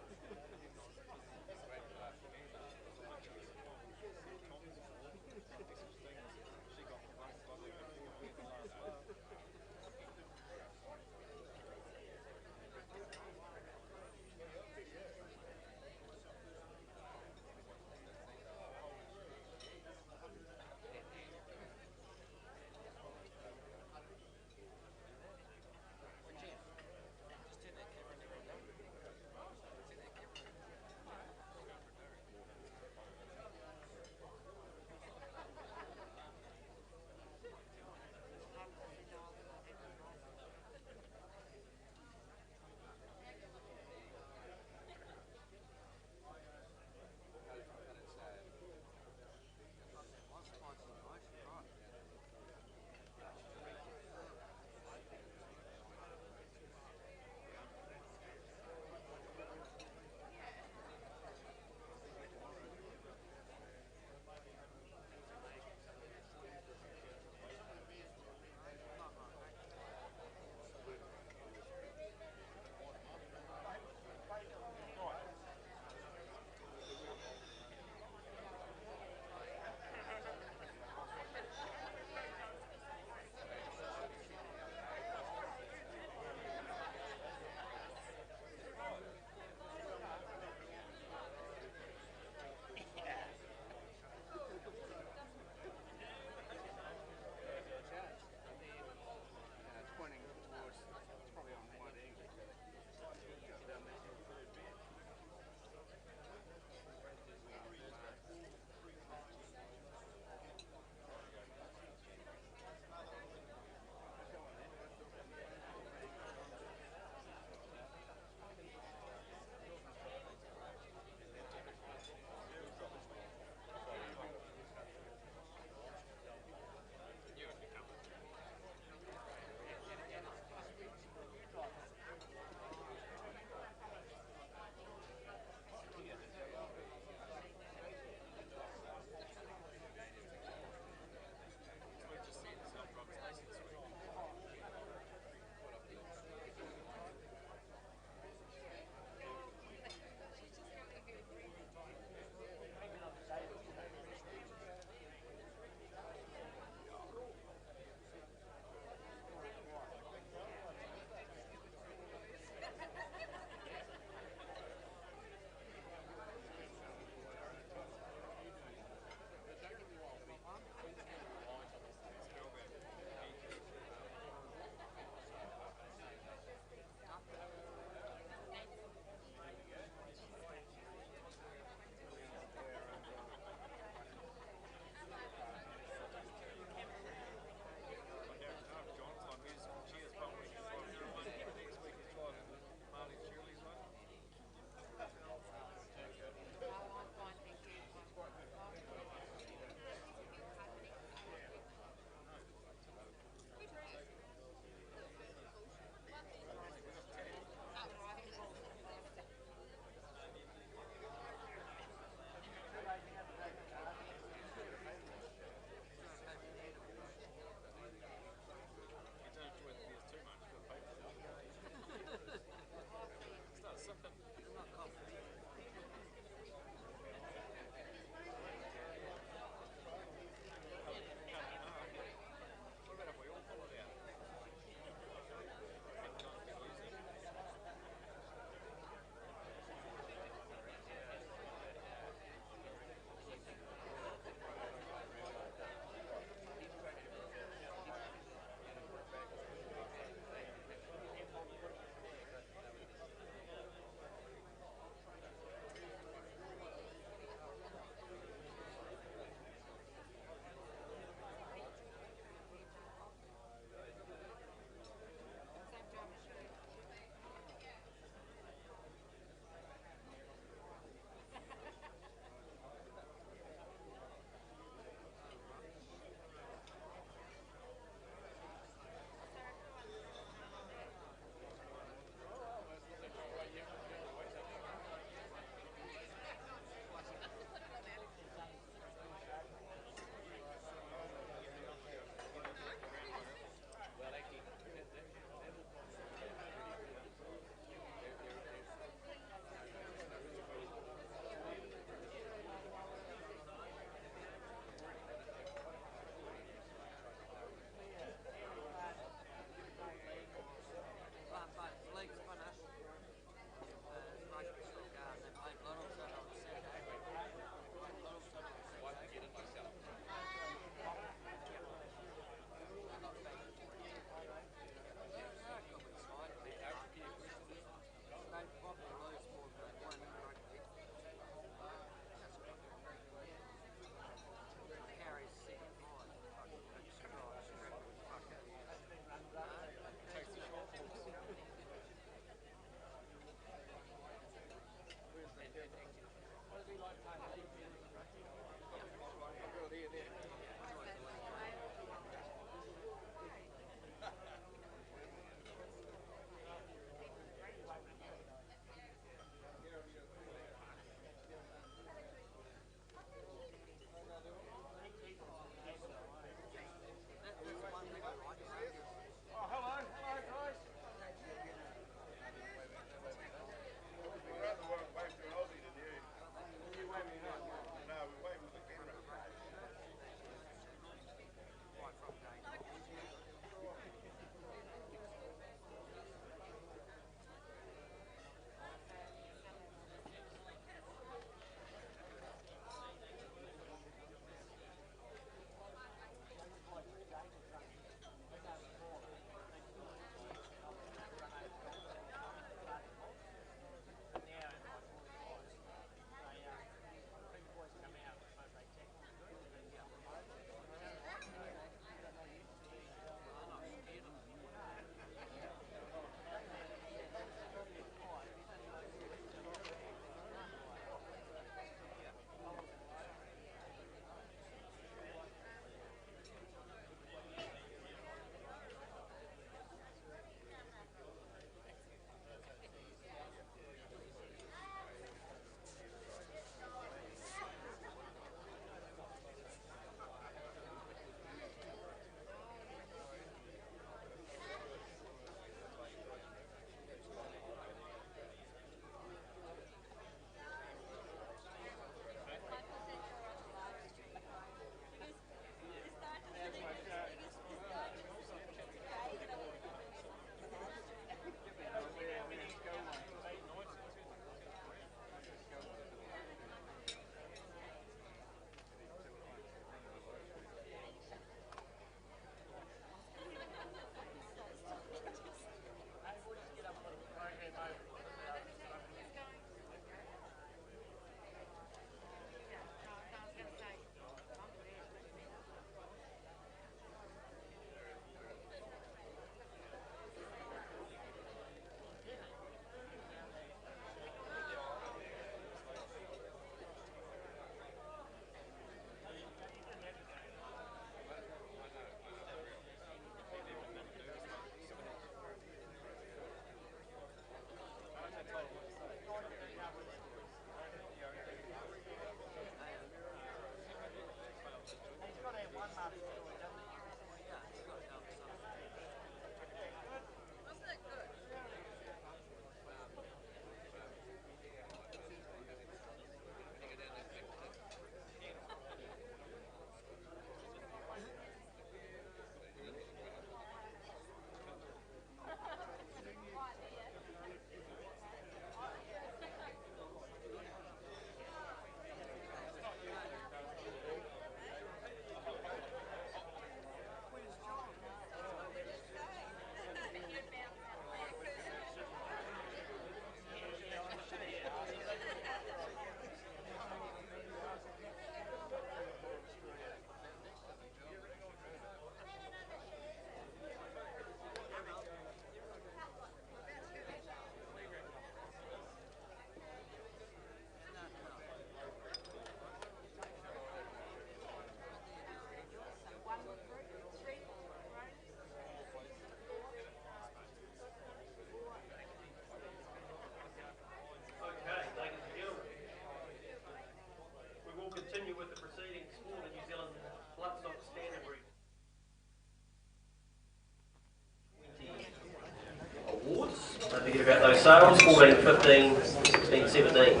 Speaker 6: sales, 14, 15, 16, 17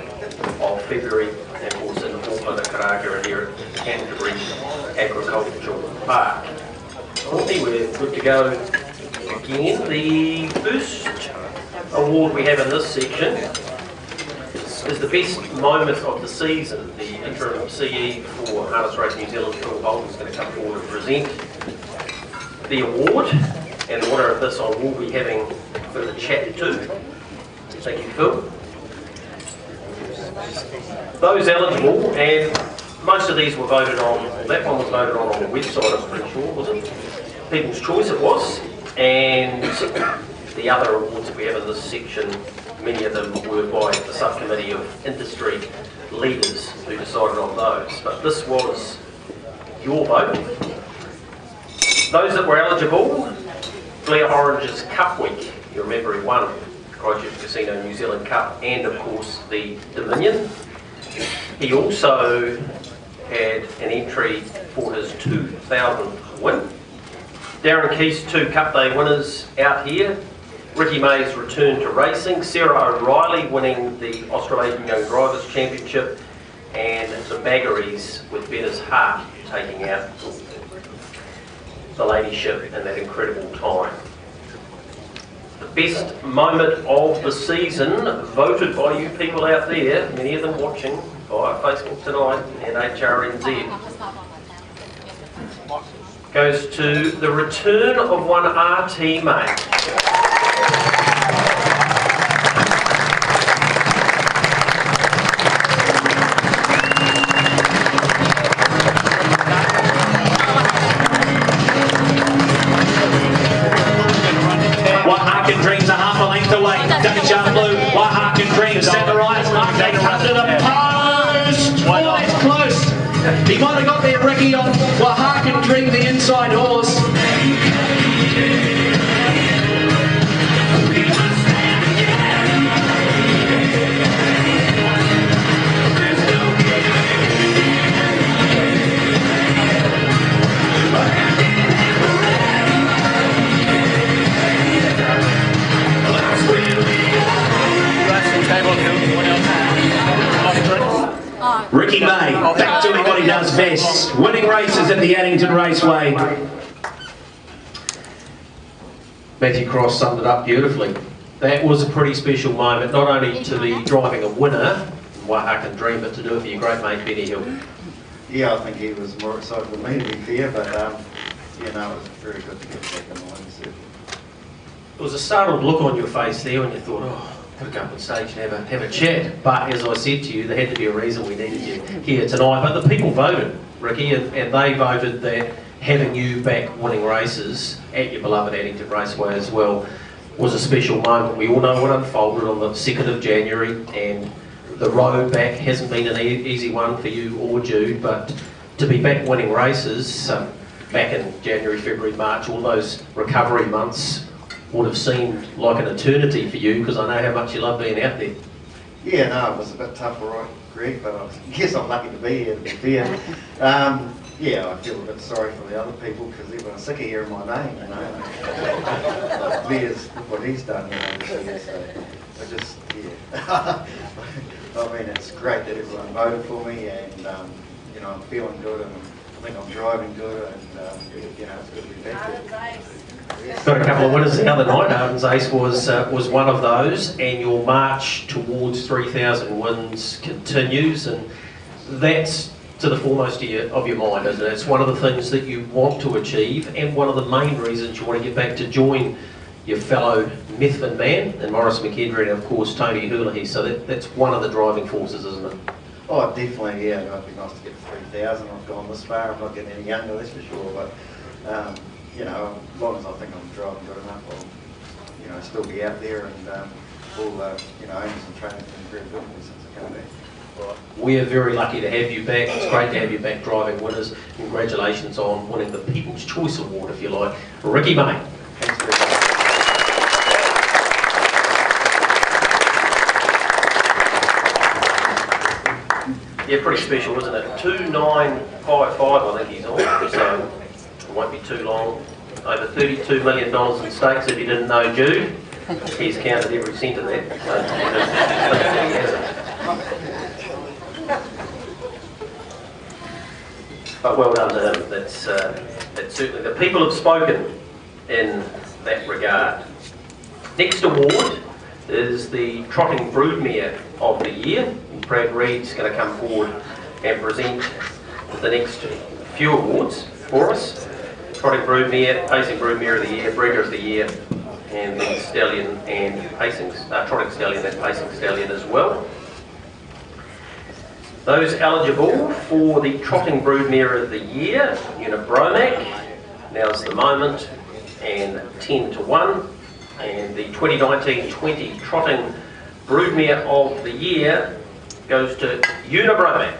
Speaker 6: of February, and of course in Auckland at Karaka and here at Canterbury Agricultural Park. Courtney, we're good to go again. The first award we have in this section is the best moment of the season. The interim CE for Harness Race New Zealand, Phil Holt, is going to come forward and present the award. And the winner of this I will be having further chat to. Thank you, Phil. Those eligible, and most of these were voted on, that one was voted on the website, I'm pretty sure, was it? People's Choice it was. And the other awards that we have in this section, many of them were by the subcommittee of industry leaders who decided on those. But this was your vote. Those that were eligible, Blair Orange's Cup Week, you remember he won Christchurch Casino New Zealand Cup and of course the Dominion. He also had an entry for his 2000th win. Darren Keith's 2 Cup Day winners out here. Ricky May's return to racing. Sarah O'Reilly winning the Australasian Young Drivers Championship. And the Baggeries with Better's Heart taking out the ladyship in that incredible time. The best moment of the season, voted by you people out there, many of them watching via Facebook tonight and HRNZ, goes to the return of one RT mate.
Speaker 10: Waihakan Dreams a half a length away. Danny Sharp Blue, Waihakan Dreams, centre right, they come to the post. Oh, that's close. He might have got there, Ricky, on Waihakan Dream, the inside horse. Ricky May, back doing what he does best, winning races at the Addington Raceway.
Speaker 6: Matthew Cross summed it up beautifully. That was a pretty special moment, not only to be driving a winner, Waihakan Dream, but to do it for your great mate Benny Hill.
Speaker 1: Yeah, I think he was more excited than me, to be fair, but you know, it was very good to get back in the win.
Speaker 6: There was a startled look on your face there when you thought, oh, I've got to go up on stage and have a chat. But as I said to you, there had to be a reason we needed you here tonight. But the people voted, Ricky, and they voted that having you back winning races at your beloved Addington Raceway as well was a special moment. We all know what unfolded on the 2nd of January, and the road back hasn't been an easy one for you or Jude, but to be back winning races back in January, February, March, all those recovery months would have seemed like an eternity for you, because I know how much you love being out there.
Speaker 1: Yeah, no, it was a bit tough, all right, Greg, but I guess I'm lucky to be here, to be fair. Yeah, I feel a bit sorry for the other people, because everyone's sick of hearing my name, you know. Blair's, what he's done, you know, this year, so I just, yeah. I mean, it's great that everyone voted for me, and, you know, I'm feeling good, and I think I'm driving good, and, you know, it's good to be back there.
Speaker 6: Got a couple of winners the other night. Arden's Ace was one of those, and your march towards 3,000 wins continues, and that's to the foremost of your mind, isn't it? It's one of the things that you want to achieve, and one of the main reasons you want to get back to join your fellow Methven man, and Morris McHenry, and of course Tony Hulahy. So that's one of the driving forces, isn't it?
Speaker 1: Oh, definitely, yeah. It'd be nice to get to 3,000. I've gone this far. I'm not getting any younger, that's for sure. But you know, as long as I think I'm driving good enough, I'll, you know, still be out there, and all you know, owners and trainers have been very good for me since I came back.
Speaker 6: We are very lucky to have you back. It's great to have you back driving winners. Congratulations on winning the People's Choice Award, if you like. Ricky May.
Speaker 1: Thanks very much.
Speaker 6: Yeah, pretty special, isn't it? 2,955, I think he's on, so it won't be too long. Over $32 million in stakes, if you didn't know, Jude. He's counted every cent of that. But well done to him. That's certainly, the people have spoken in that regard. Next award is the Trotting Broodmare of the Year. Brad Reed's going to come forward and present the next few awards for us. Trotting Broodmare, Pacing Broodmare of the Year, Breeder of the Year, and the Stallion and Pacing, Trotting Stallion and Pacing Stallion as well. Those eligible for the Trotting Broodmare of the Year, Unibromac, now's the moment, and 10 to 1. And the 2019-20 Trotting Broodmare of the Year goes to Unibromac.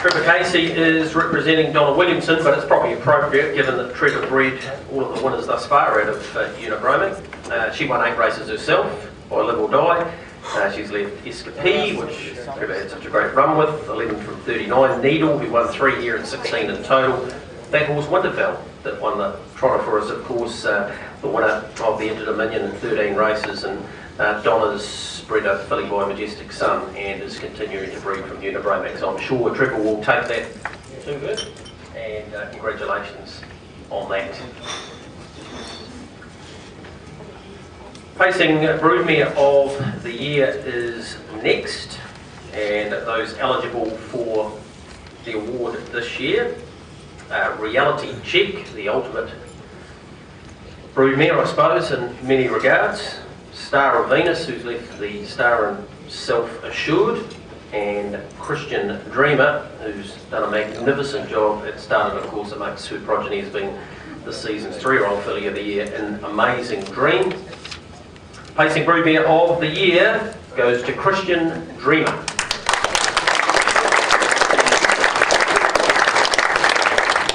Speaker 6: Trevor Casey is representing Donna Williamson, but it's probably appropriate given that Trevor bred all of the winners thus far out of Unibromac. She won 8 races herself by Live or Die. She's led Escapee, which Trevor had such a great run with, 11 from 39. Needle, who won 3 here and 16 in total. That horse Winterfell, that won the trotter for us, of course, the winner of the Inter-Dominion in 13 races, and Donna's bred a filly by Majestic Sun and is continuing to breed from Unibromac. So I'm sure Trevor will take that to her, and congratulations on that. Pacing Broodmare of the Year is next, and those eligible for the award this year, Reality Check, the ultimate broodmare, I suppose, in many regards. Star of Venus, who's left the Star and Self Assured, and Christian Dreamer, who's done a magnificent job. It started, of course, amongst her progeny as being this season's 3-year-old filly of the year in Amazing Dream. Pacing Broodmare of the Year goes to Christian Dreamer.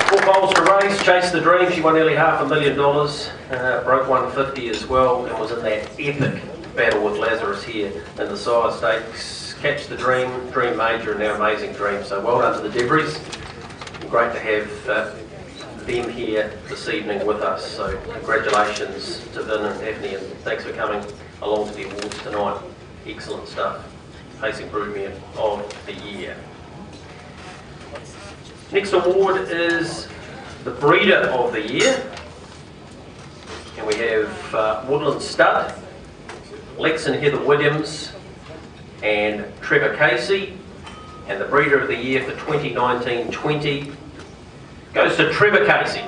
Speaker 6: 4 foals to race, Chase the Dream. She won nearly $500,000, broke 150 as well, and was in that epic battle with Lazarus here in the Sire Stakes. Catch the Dream, Dream Major, and now Amazing Dream. So well done to the Debris. Great to have them here this evening with us. So congratulations to Vin and Daphne, and thanks for coming along to the awards tonight. Excellent stuff. Pacing Broodmare of the Year. Next award is the Breeder of the Year, and we have Woodland Stud, Lex and Heather Williams, and Trevor Casey. And the Breeder of the Year for 2019-20 goes to Trevor Casey.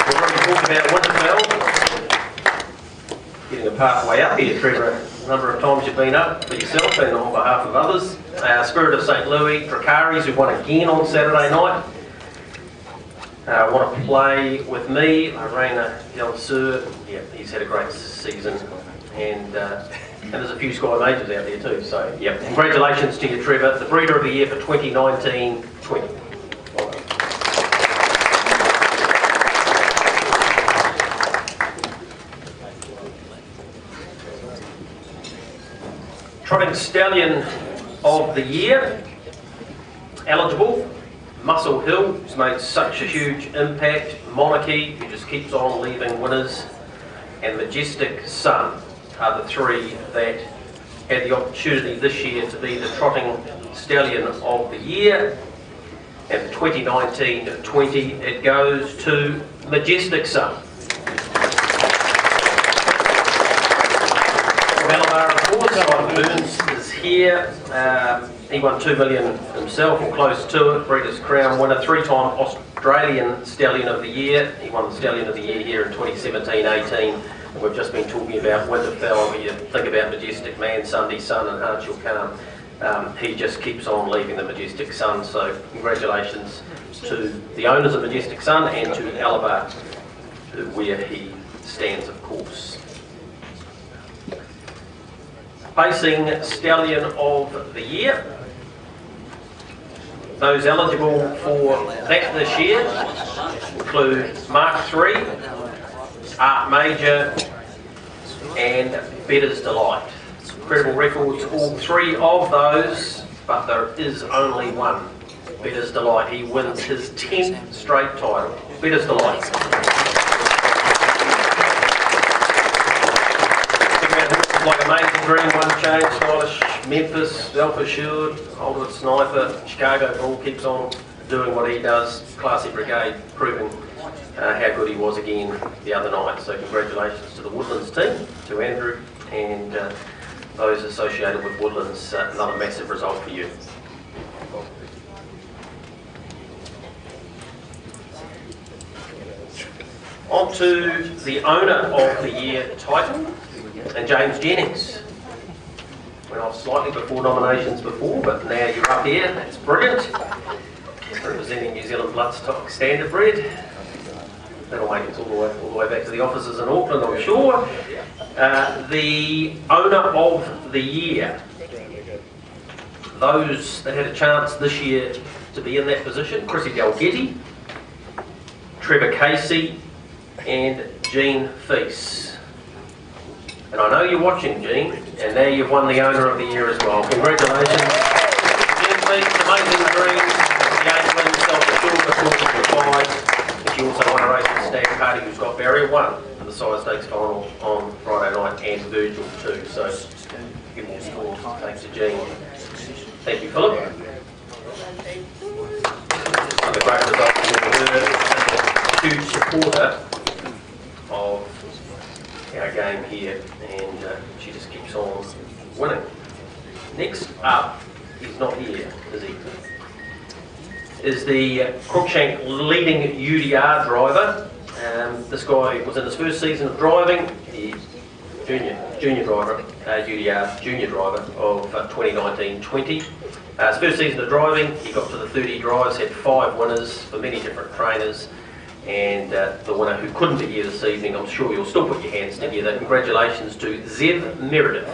Speaker 6: We've already talked about Winterfell. Getting a pathway up here, Trevor. A number of times you've been up for yourself and on behalf of others. Spirit of St. Louis, Dracaris, who won again on Saturday night. Want to play with me, Lorena Del Sur. Yeah, he's had a great season. And there's a few Sky Majors out there too. So, yeah, congratulations to you, Trevor. The Breeder of the Year for 2019-20. Trotting Stallion of the Year, eligible, Muscle Hill, who's made such a huge impact, Monarchy, who just keeps on leaving winners, and Majestic Sun are the 3 that had the opportunity this year to be the Trotting Stallion of the Year. And for 2019-20, it goes to Majestic Sun. Malabar, of course, Simon Burns is here. He won $2 million himself, or close to it. Breeders' Crown winner, 3-time Australian Stallion of the Year. He won the Stallion of the Year here in 2017-18. And we've just been talking about Winterfell. When you think about Majestic Man, Sunday Sun, and Archel Calm, he just keeps on leaving the Majestic Sun. So congratulations to the owners of Majestic Sun and to Alabar, where he stands, of course. Pacing Stallion of the Year. Those eligible for that this year include Mark 3, Art Major, and Bettor's Delight. Incredible records, all 3 of those, but there is only one. Bettor's Delight. He wins his 10th straight title. Bettor's Delight. Like Amazing Dream, One Change, Stylish, Memphis, Alpha Shield, Ultimate Sniper, Chicago Bull keeps on doing what he does. Classic Brigade proving how good he was again the other night. So congratulations to the Woodlands team, to Andrew and those associated with Woodlands. Another massive result for you. On to the owner of the year title, and James Jennings. Went off slightly before nominations before, but now you're up here. That's brilliant. Representing New Zealand Bloodstock Standardbred. That'll make it all the way back to the offices in Auckland, I'm sure. The owner of the year. Those that had a chance this year to be in that position: Chrissy Dalgetty, Trevor Casey, and Jean Feast. And I know you're watching, Jean, and now you've won the owner of the year as well. Congratulations. Jean Feast, Amazing Dreams, the 8 wins, self-assured before 5. And she also won a race with Stag Party, who's got barrier 1 for the Size Stakes final on Friday night, and Virgil too. So give me a score. Thanks to Jean. Thank you, Philip. Another great result for her. Huge supporter of our game here, and she just keeps on winning. Next up, he's not here, is he? Is the Crookshank leading UDR driver. This guy was in his first season of driving. He's junior driver, UDR junior driver of 2019-20. His first season of driving, he got to the 30 drives, had 5 winners for many different trainers. And the winner who couldn't be here this evening, I'm sure you'll still put your hands together. Congratulations to Zev Meredith.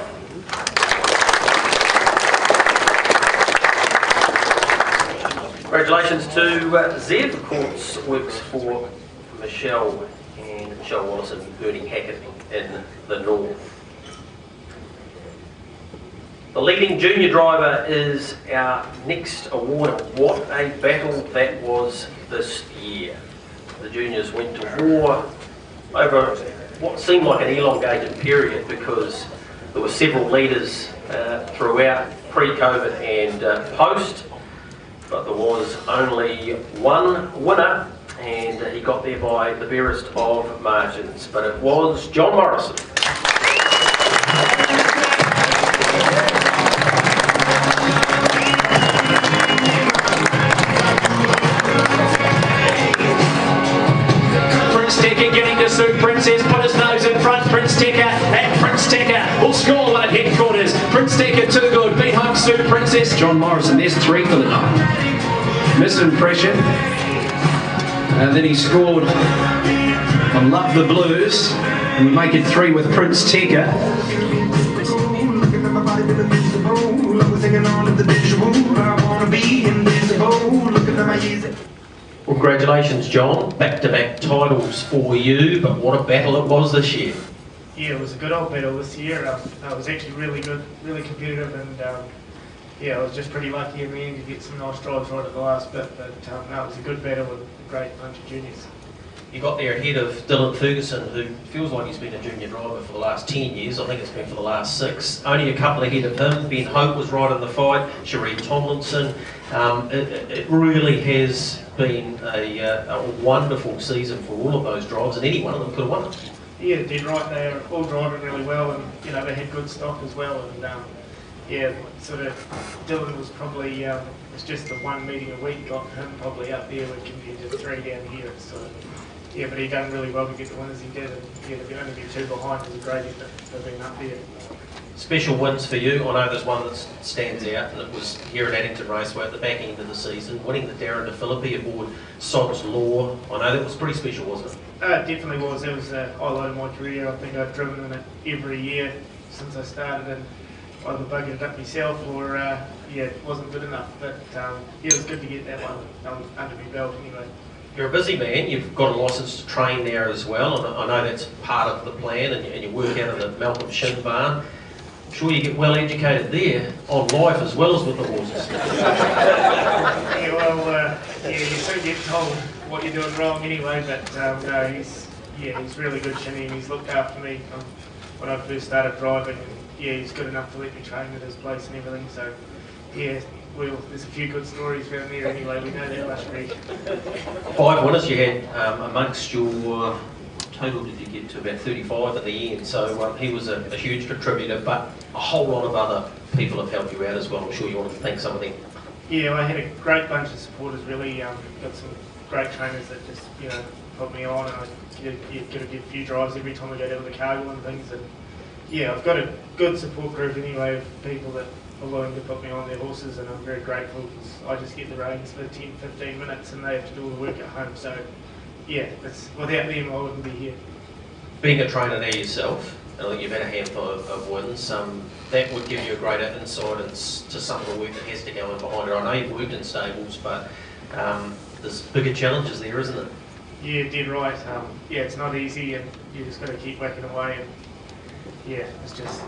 Speaker 6: Congratulations to Zev, of course, works for Michelle Wallace and Bernie Hackett in the north. The leading junior driver is our next award. What a battle that was this year. The juniors went to war over what seemed like an elongated period, because there were several leaders throughout pre-COVID and post, but there was only one winner, and he got there by the barest of margins, but it was John Morrison.
Speaker 10: Princess put his nose in front, Prince Tekka, and Prince Tekka will score one at headquarters. Prince Tekka too good, beat home Sue Princess. John Morrison, there's 3 for the night. Misimpression. And then he scored on Love the Blues, and we make it 3 with Prince Tekka.
Speaker 6: Congratulations, John. Back-to-back titles for you, but what a battle it was this year.
Speaker 11: Yeah, it was a good old battle this year. It was actually really good, really competitive, and yeah, I was just pretty lucky in the end to get some nice drives right at the last bit, but no, it was a good battle with a great bunch of juniors.
Speaker 6: You got there ahead of Dylan Ferguson, who feels like he's been a junior driver for the last 10 years. I think it's been for the last 6. Only a couple ahead of him. Ben Hope was right in the fight. Sheree Tomlinson. It really has been a wonderful season for all of those drives, and any one of them could have won it.
Speaker 11: Yeah, dead right. They were all driving really well, and you know they had good stock as well. And yeah, sort of Dylan was probably it's just the 1 meeting a week got him probably up there when compared to 3 down here. So yeah, but he done really well to get the winners he did, and yeah, to only be 2 behind was a great effort for being up there.
Speaker 6: Special wins for you. I know there's one that stands out, and it was here at Addington Raceway at the back end of the season, winning the Darren De Philippi aboard Sod's Law. I know that was pretty special, wasn't it?
Speaker 11: It definitely was. It was the highlight of my career. I think I've driven in it every year since I started, and either buggered it up myself or yeah, it wasn't good enough. But yeah, it was good to get that one under my belt anyway.
Speaker 6: You're a busy man. You've got a licence to train there as well, and I know that's part of the plan, and you work out of the Malcolm Shin barn. I'm sure you get well educated there on life as well as with the horses.
Speaker 11: Yeah, well, you soon get told what you're doing wrong anyway, but no, he's really good, Shinny, and he's looked after me when I first started driving. And, yeah, he's good enough to let me train at his place and everything, so yeah, there's a few good stories around there anyway, we know that much, Greg.
Speaker 6: 5 winners you had amongst your total, did you get to about 35 at the end, so he was a huge contributor, but a whole lot of other people have helped you out as well. I'm sure you want to thank some of them.
Speaker 11: Yeah, I had a great bunch of supporters, really. Got some great trainers that just, put me on, and I get a few drives every time I go down to the cargo and things. And yeah, I've got a good support group anyway of people that are willing to put me on their horses, and I'm very grateful because I just get the reins for 10-15 minutes and they have to do all the work at home. So yeah, without them I wouldn't be here.
Speaker 6: Being a trainer now yourself, I think you've had a handful of wins, that would give you a greater insight into some of the work that has to go in behind it. I know you've worked in stables, but there's bigger challenges there, isn't it?
Speaker 11: Yeah, dead right. Yeah, it's not easy, and you just got to keep whacking away. And yeah, it's just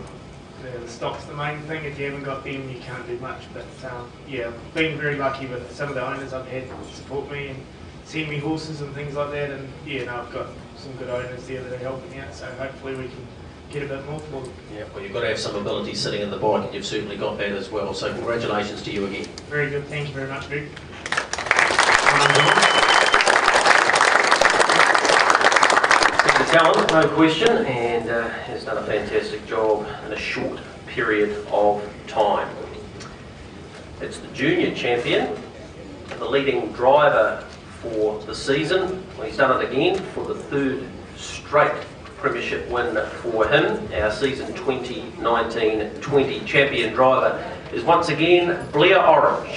Speaker 11: the stock's the main thing. If you haven't got them, you can't do much. But yeah, I've been very lucky with some of the owners I've had support me and send me horses and things like that. And yeah, no, I've got some good owners there that are helping out. So hopefully we can get a bit more for them.
Speaker 6: Yeah, well, you've got to have some ability sitting in the bike, and you've certainly got that as well. So congratulations to you again.
Speaker 11: Very good. Thank you very much, Greg.
Speaker 6: Talent, no question, and has done a fantastic job in a short period of time. It's the junior champion, the leading driver for the season. Well, he's done it again for the 3rd straight premiership win for him. Our season 2019-20 champion driver is once again Blair Orange.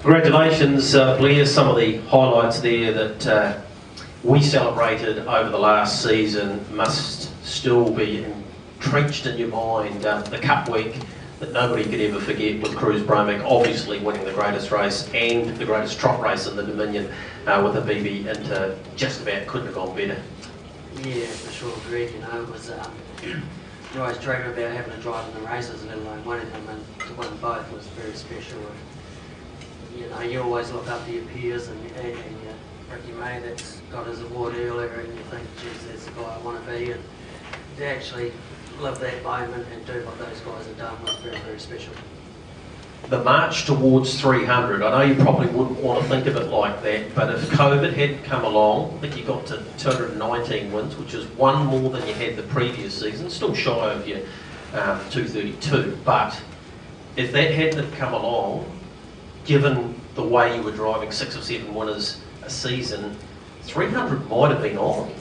Speaker 6: Congratulations, Blair. Some of the highlights there that we celebrated over the last season must still be entrenched in your mind. The Cup week that nobody could ever forget with Cruz Bromac, obviously winning the greatest race and the greatest trot race in the Dominion with a BB into just about couldn't have gone better.
Speaker 12: Yeah, for sure, Greg. It was you always dream about having to drive in the races, let alone winning them, and to win both was very special. You always look up to your peers and Ricky May that's got his award earlier, and you think, geez, that's the guy I want to be, and to actually live that moment and do what those guys have done was very, very special.
Speaker 6: The march towards 300, I know you probably wouldn't want to think of it like that, but if COVID had come along, I think you got to 219 wins, which is one more than you had the previous season, still shy of your 232, but if that hadn't have come along, given the way you were driving 6 or 7 winners a season, 300 might have been on.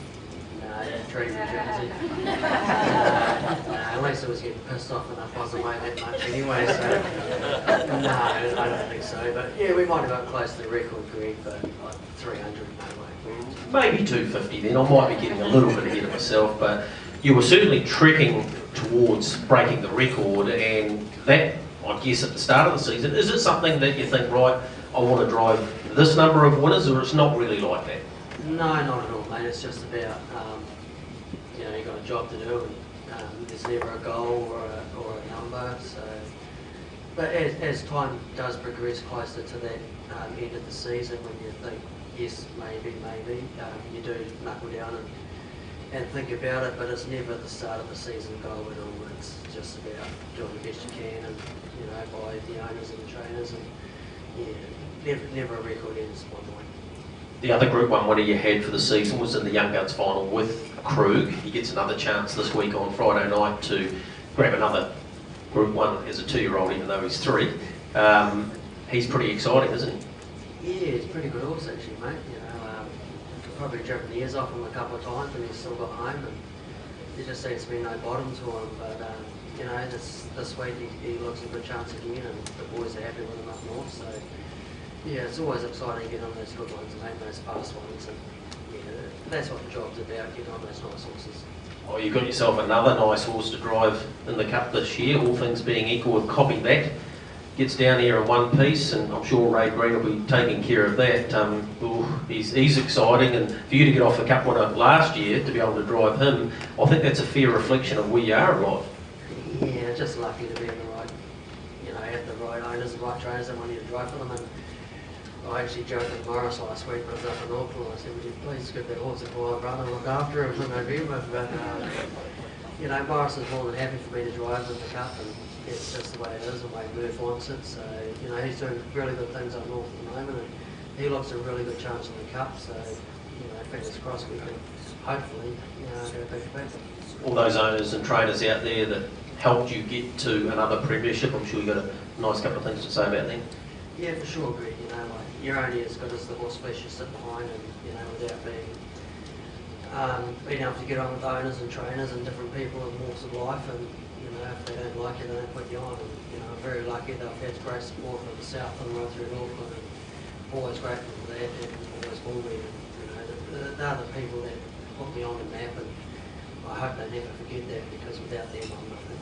Speaker 12: No, dream in Jersey. At least I was getting pissed off enough, wasn't weigh that much anyway, so no, I don't think so. But yeah, we might have got close to the record, Greg, but like 300, no way.
Speaker 6: Maybe 250 then. I might be getting a little bit ahead of myself, but you were certainly trekking towards breaking the record, and that, I guess, at the start of the season, is it something that you think, right, I want to drive this number of winners, or it's not really like that?
Speaker 12: No, not at all, mate. It's just about, you've got a job to do, and there's never a goal or a number. So, but as time does progress closer to that end of the season, when you think, yes, maybe, you do knuckle down and think about it, but it's never the start of the season goal at all. It's just about doing the best you can, and by the owners and the trainers, and yeah, never a record ends one way.
Speaker 6: The other Group 1 winner you had for the season was in the Young Guns final with Krug. He gets another chance this week on Friday night to grab another
Speaker 8: Group 1 as a 2-year-old, even though he's 3. He's pretty exciting, isn't he?
Speaker 12: Yeah, it's pretty good horse actually, mate. You know, I've probably driven the ears off him a couple of times and he's still got home, and there just seems to be no bottom to him. But you know, this week he looks a good chance again, and the boys are happy with him up north. So yeah, it's always exciting to get on those good ones and make those fast ones, and yeah, that's what the job's about, getting on those nice horses.
Speaker 8: Oh, you've got yourself another nice horse to drive in the Cup this year, all things being equal. With Copy That gets down here in one piece, and I'm sure Ray Green will be taking care of that. He's exciting, and for you to get off the Cup winner last year to be able to drive him, I think that's a fair reflection of where you are, Rod.
Speaker 12: Yeah, just lucky to be in the right, you know, have the right owners, the right trainers that want you to drive for them. And I actually joked with Morris last week when I was up in Auckland. I said, would you please give that horse a call, brother, look after him in November. But you know, Morris is more than happy for me to drive in the Cup, and it's just the way it is, the way Murph wants it. So, you know, he's doing really good things up north at the moment, and he looks a really good chance in the Cup. So, you know, fingers crossed we can hopefully, you know, go back to back.
Speaker 8: All those owners and trainers out there that helped you get to another premiership, I'm sure you got a nice couple of things to say about them.
Speaker 12: Yeah, for sure, Greg. You know, like, you're only as good as the horse flesh you sit behind, and you know, without being able to get on with owners and trainers and different people in walks of life, and you know, if they don't like you, they don't put you on. And you know, I'm very lucky that I've had great support from the south and right through Auckland, and always grateful for that, and always will be. And, you know, they're the people that put me on the map, and I hope they never forget that, because without them, I'm nothing.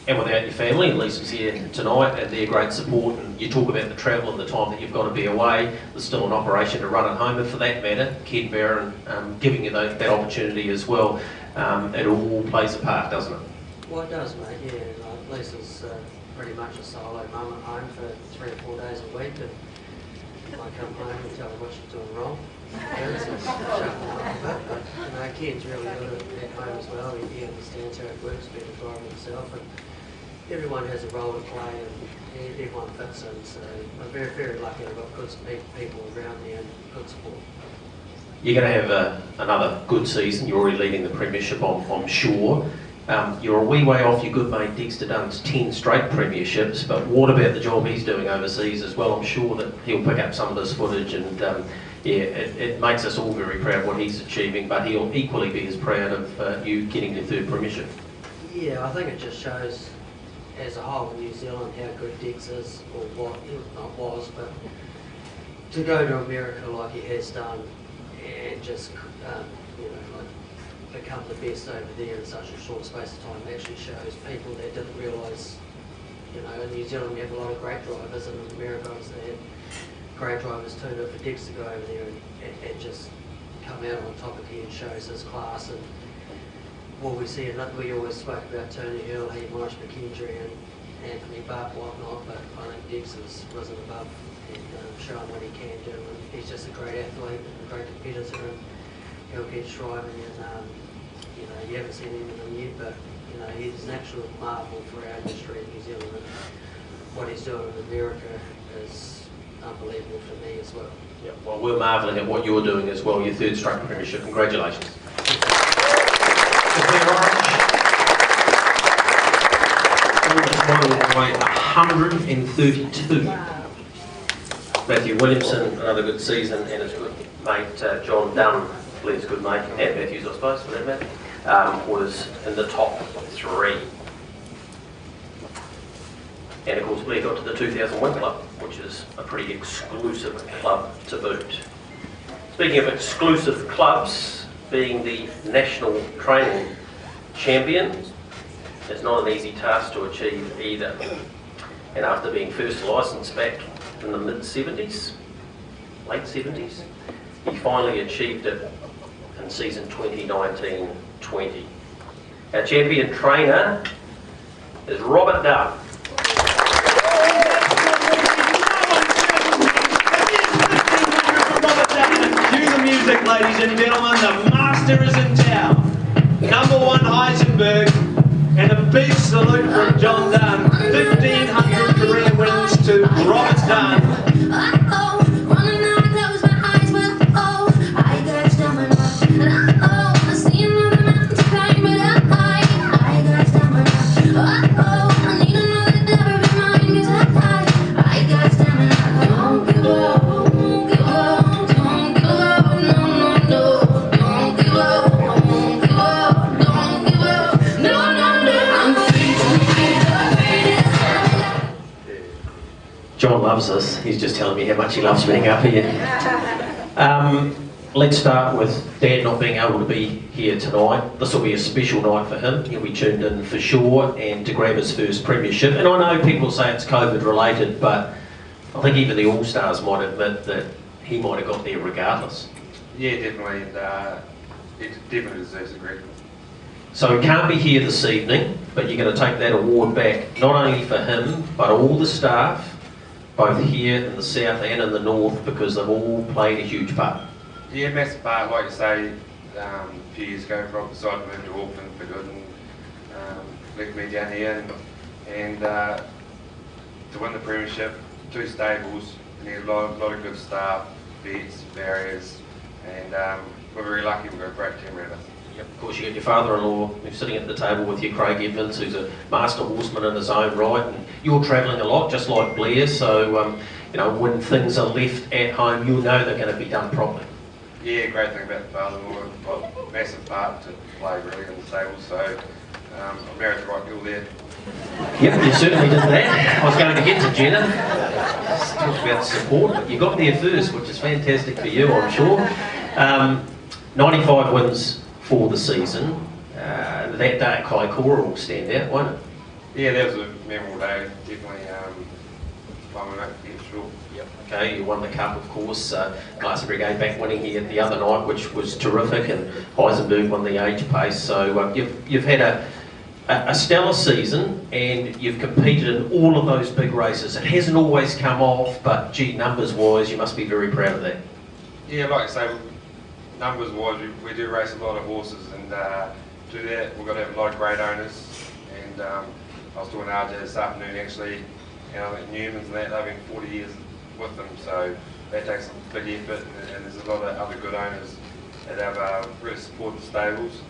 Speaker 8: And without your family, and Lisa's here tonight, and their great support, and you talk about the travel and the time that you've got to be away, there's still an operation to run at home, but for that matter, Ken Barron giving you that opportunity as well, it all plays a part, doesn't it?
Speaker 12: Well, it does, mate, yeah. Like, Lisa's pretty much a solo mum at home for 3 or 4 days a week, and I come home and tell her what she's doing wrong. So shut them up a bit, but you know, Ken's really good at home as well. He understands how it works, being a driver himself, and everyone has a role to play, and everyone fits in. So I'm very, very lucky I've got good people around me and good support.
Speaker 8: You're going to have another good season. You're already leading the premiership, I'm sure. You're a wee way off your good mate Dexter Dunn's 10 straight premierships, but what about the job he's doing overseas as well? I'm sure that he'll pick up some of this footage, and yeah, it makes us all very proud what he's achieving, but he'll equally be as proud of you getting your 3rd premiership.
Speaker 12: Yeah, I think it just shows as a whole in New Zealand how good Dex is, or what, not was, but to go to America like he has done and just you know, like become the best over there in such a short space of time actually shows people that didn't realise, you know, in New Zealand we have a lot of great drivers, and in America they had great drivers turned up for Dex to go over there and just come out on top again, shows his class. And what we see, we always spoke about Tony Hurley, Maurice McKendry and Anthony Buck, whatnot, but I think Dex has risen above and shown what he can do, and he's just a great athlete and a great competitor, and he'll get striving, and you know, you haven't seen him in him yet, but you know, he's an actual marvel for our industry in New Zealand, and what he's doing in America is unbelievable for me as well.
Speaker 8: Yeah, well, we're marvelling at what you're doing as well, your 3rd straight premiership. Congratulations. By 132. Matthew Williamson, another good season, and his good mate John Dunn, Blair's good mate, and Matthews I suppose for that matter, was in the top 3. And of course Blair got to the 2001 club, which is a pretty exclusive club to boot. Speaking of exclusive clubs, being the national training champion is not an easy task to achieve either. And after being first licensed back in the mid-70s, late 70s, he finally achieved it in season 2019-20. Our champion trainer is Robert Dunn.
Speaker 10: Cue the music, ladies and gentlemen. The master is in town. #1 Heisenberg, and a big salute from John Dunn. 1,500 career wins to Robert Dunn.
Speaker 5: I need
Speaker 8: loves this. He's just telling me how much he loves being up here. Let's start with Dad not being able to be here tonight. This will be a special night for him. He'll be tuned in for sure and to grab his first premiership. And I know people say it's COVID related, but I think even the All-Stars might admit that he might have got there regardless.
Speaker 13: Yeah, definitely. And he definitely deserves a great.
Speaker 8: So he can't be here this evening, but you're going to take that award back, not only for him, but all the staff, both here in the south and in the north, because they've all played a huge part.
Speaker 13: Yeah, massive part, like you say, a few years ago, from decided to move to Auckland for good and left me down here. And to win the premiership, 2 stables, we need a lot of good staff, vets, barriers, and we're very lucky we've got a great team around us.
Speaker 8: Yep. Of course, you got your father-in-law who's sitting at the table with you, Craig Edmonds, who's a master horseman in his own right, and you're travelling a lot, just like Blair. So, you know, when things are left at home, you'll know they're going to be done properly.
Speaker 13: Yeah, great thing about the father-in-law, got a massive part to play really in the stable. So, I'm married to the right girl there.
Speaker 8: Yep, you certainly did that. I was going to get to Jenna, talk about support, but you got there first, which is fantastic for you, I'm sure. 95 wins for the season. That day at Kaikoura will stand out, won't it?
Speaker 13: Yeah, that was a memorable day. Definitely one we won't forget, sure.
Speaker 8: Yep. Okay, you won the cup, of course. Glastonbury came back winning here the other night, which was terrific, and Heisenberg won the age pace. So you've had a stellar season, and you've competed in all of those big races. It hasn't always come off, but gee, numbers-wise, you must be very proud of that.
Speaker 13: Yeah, like I say, numbers-wise, we do race a lot of horses, and to do that, we've got to have a lot of great owners. And I was doing RJ this afternoon actually, and I think Newman's and that, they've been 40 years with them, so that takes some big effort, and there's a lot of other good owners that have really supported the stables.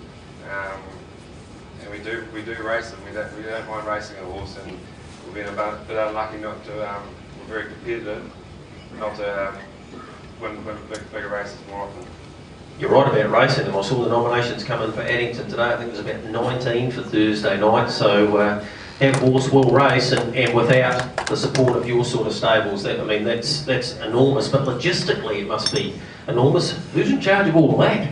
Speaker 13: And we do race them. We don't mind racing a horse, and we've been a bit unlucky not to. We're very competitive, not to win bigger races more often.
Speaker 8: You're right about racing them. I saw the nominations come in for Addington today. I think there's about 19 for Thursday night. So that horse will race, and without the support of your sort of stables, that's enormous. But logistically, it must be enormous. Who's in charge of all of that?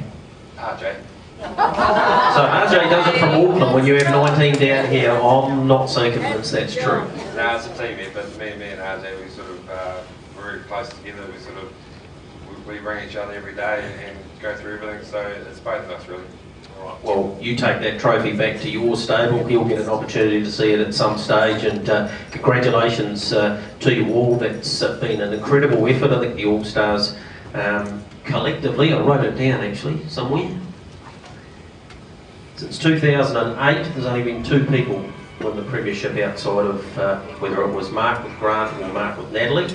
Speaker 13: RJ.
Speaker 8: So RJ does it from Auckland when you have 19 down here. I'm not so convinced that's true.
Speaker 13: No, it's a team effort. Me and RJ, we sort of we're very close together. We bring each other every day and go through everything. So it's both of us really.
Speaker 8: Right. Well, you take that trophy back to your stable. He'll get an opportunity to see it at some stage. And congratulations to you all. That's been an incredible effort. I think the All Stars collectively, I wrote it down actually somewhere. Since 2008, there's only been 2 people win the premiership outside of whether it was Mark with Grant or Mark with Natalie,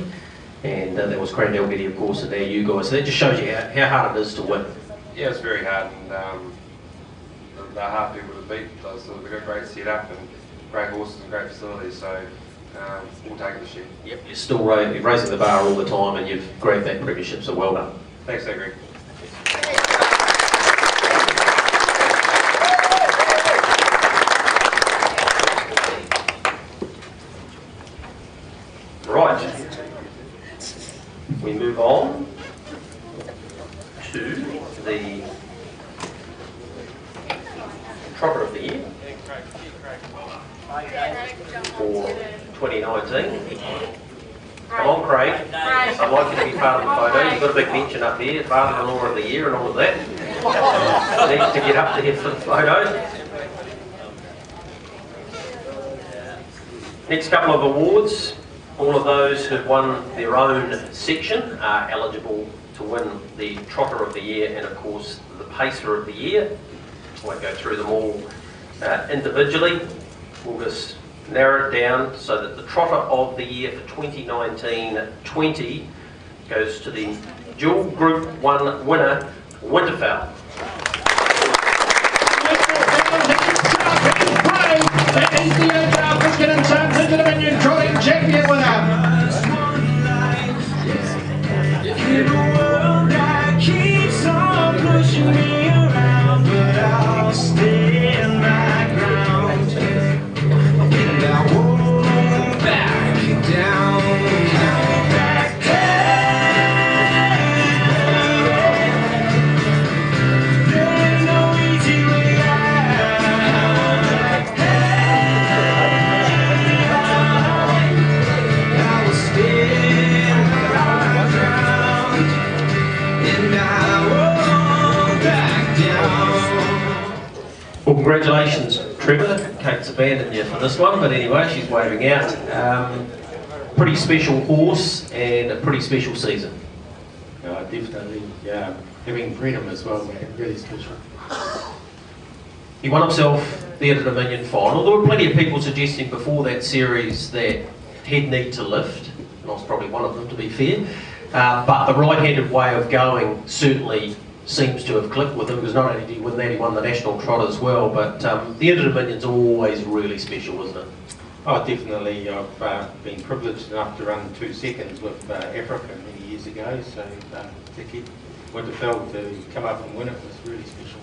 Speaker 8: and that was Crandell Betty, of course, and now you guys. So that just shows you how hard it is to win.
Speaker 13: Yeah, it's very hard, and they're hard people to beat. They've got great setup and great horses and great facilities, so we'll take it this year.
Speaker 8: Yep, you're still raising the bar all the time, and you've grabbed that premiership, so well done.
Speaker 13: Thanks, Greg.
Speaker 8: Right, we move on to the Trotter of the Year for 2019. Come on, Craig. I'd like you to be part of the photo. You've got a big mention up here, father-in-law of the year and all of that. Needs to get up there for the photo. Next couple of awards. All of those who've won their own section are eligible to win the Trotter of the Year and, of course, the Pacer of the Year. I won't go through them all individually. We'll just narrow it down so that the Trotter of the Year for 2019-20 goes to the dual Group 1 winner, Winterfell.
Speaker 10: He's the Agile Biscuit and Sons Interdominion Trotting Champion winner. In a world that keeps on pushing me around, but I'll stand my ground. And I won't back down.
Speaker 6: Congratulations, Trevor. Kate's abandoned you for this one, but anyway, she's waving out. Pretty special horse and a pretty special season.
Speaker 14: Definitely. Having freedom as well, really special.
Speaker 6: He won himself the Inter-Dominion final. There were plenty of people suggesting before that series that he'd need to lift, and I was probably one of them to be fair. But the right-handed way of going certainly seems to have clicked with him, because not only did he win that, he won the National Trot as well. But the Inter-Dominion's always really special, isn't it?
Speaker 14: Oh, definitely. I've been privileged enough to run 2 seconds with Africa many years ago, so to get Winterfell to come up and win it was really special.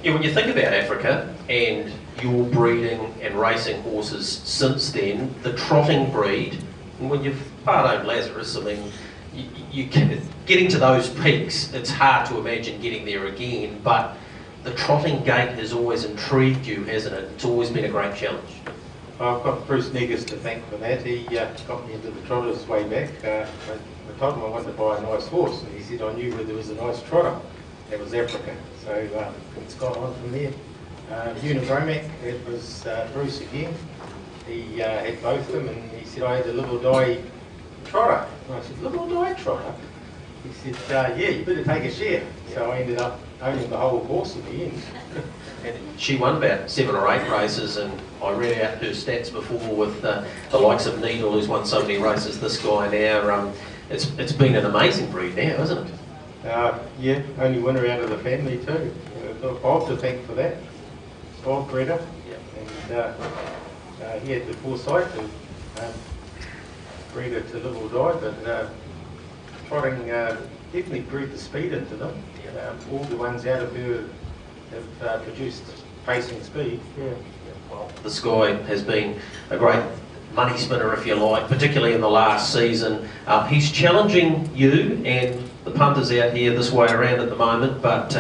Speaker 6: Yeah, when you think about Africa and your breeding and racing horses since then, the trotting breed, and when you've pardoned Lazarus, I mean, you getting to those peaks, it's hard to imagine getting there again, but the trotting gait has always intrigued you, hasn't it? It's always been a great challenge.
Speaker 14: I've got Bruce Negus to thank for that. He got me into the trotters way back. I told him I wanted to buy a nice horse, and he said I knew where there was a nice trotter. That was Africa. So it's got on from there. Unibromac, it was Bruce again. He had both of them, and he said I had a little die trotter. And I said, little die trotter? He said, yeah, you better take a share. So I ended up owning the whole horse in the end.
Speaker 6: And she won about 7 or 8 races, and I read out her stats before with the likes of Needle, who's won so many races, this guy now. It's been an amazing breed now, isn't it?
Speaker 14: Yeah, only winner out of the family too. Bob to thank for that. Bob Breda.
Speaker 6: Yeah.
Speaker 14: And he had the foresight to breed it to live or die, but trotting definitely grew the speed into them. All the ones out of her have produced pacing speed. Yeah.
Speaker 6: Well, the Sky has been a great money spinner, if you like, particularly in the last season. He's challenging you and the punters out here this way around at the moment, but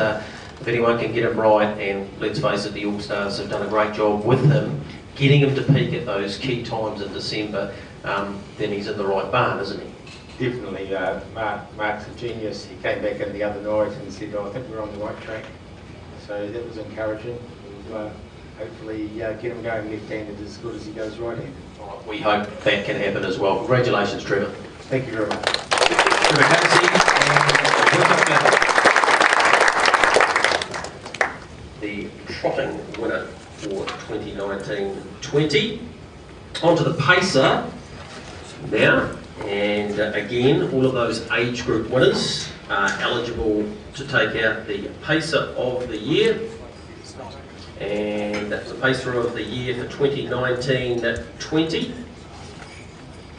Speaker 6: if anyone can get him right, and let's face it, the All-Stars have done a great job with him, getting him to peak at those key times in December, then he's in the right barn, isn't he?
Speaker 14: Definitely. Mark's a genius. He came back in the other night and said, I think we're on the right track. So that was encouraging. We'll hopefully get him going left-handed as good as he goes right-handed.
Speaker 6: We hope that can happen as well. Congratulations, Trevor.
Speaker 14: Thank you very much.
Speaker 6: Trevor Casey and the trotting winner for 2019-20. On to the pacer now. And again, all of those age group winners are eligible to take out the Pacer of the Year. And the Pacer of the Year for 2019-20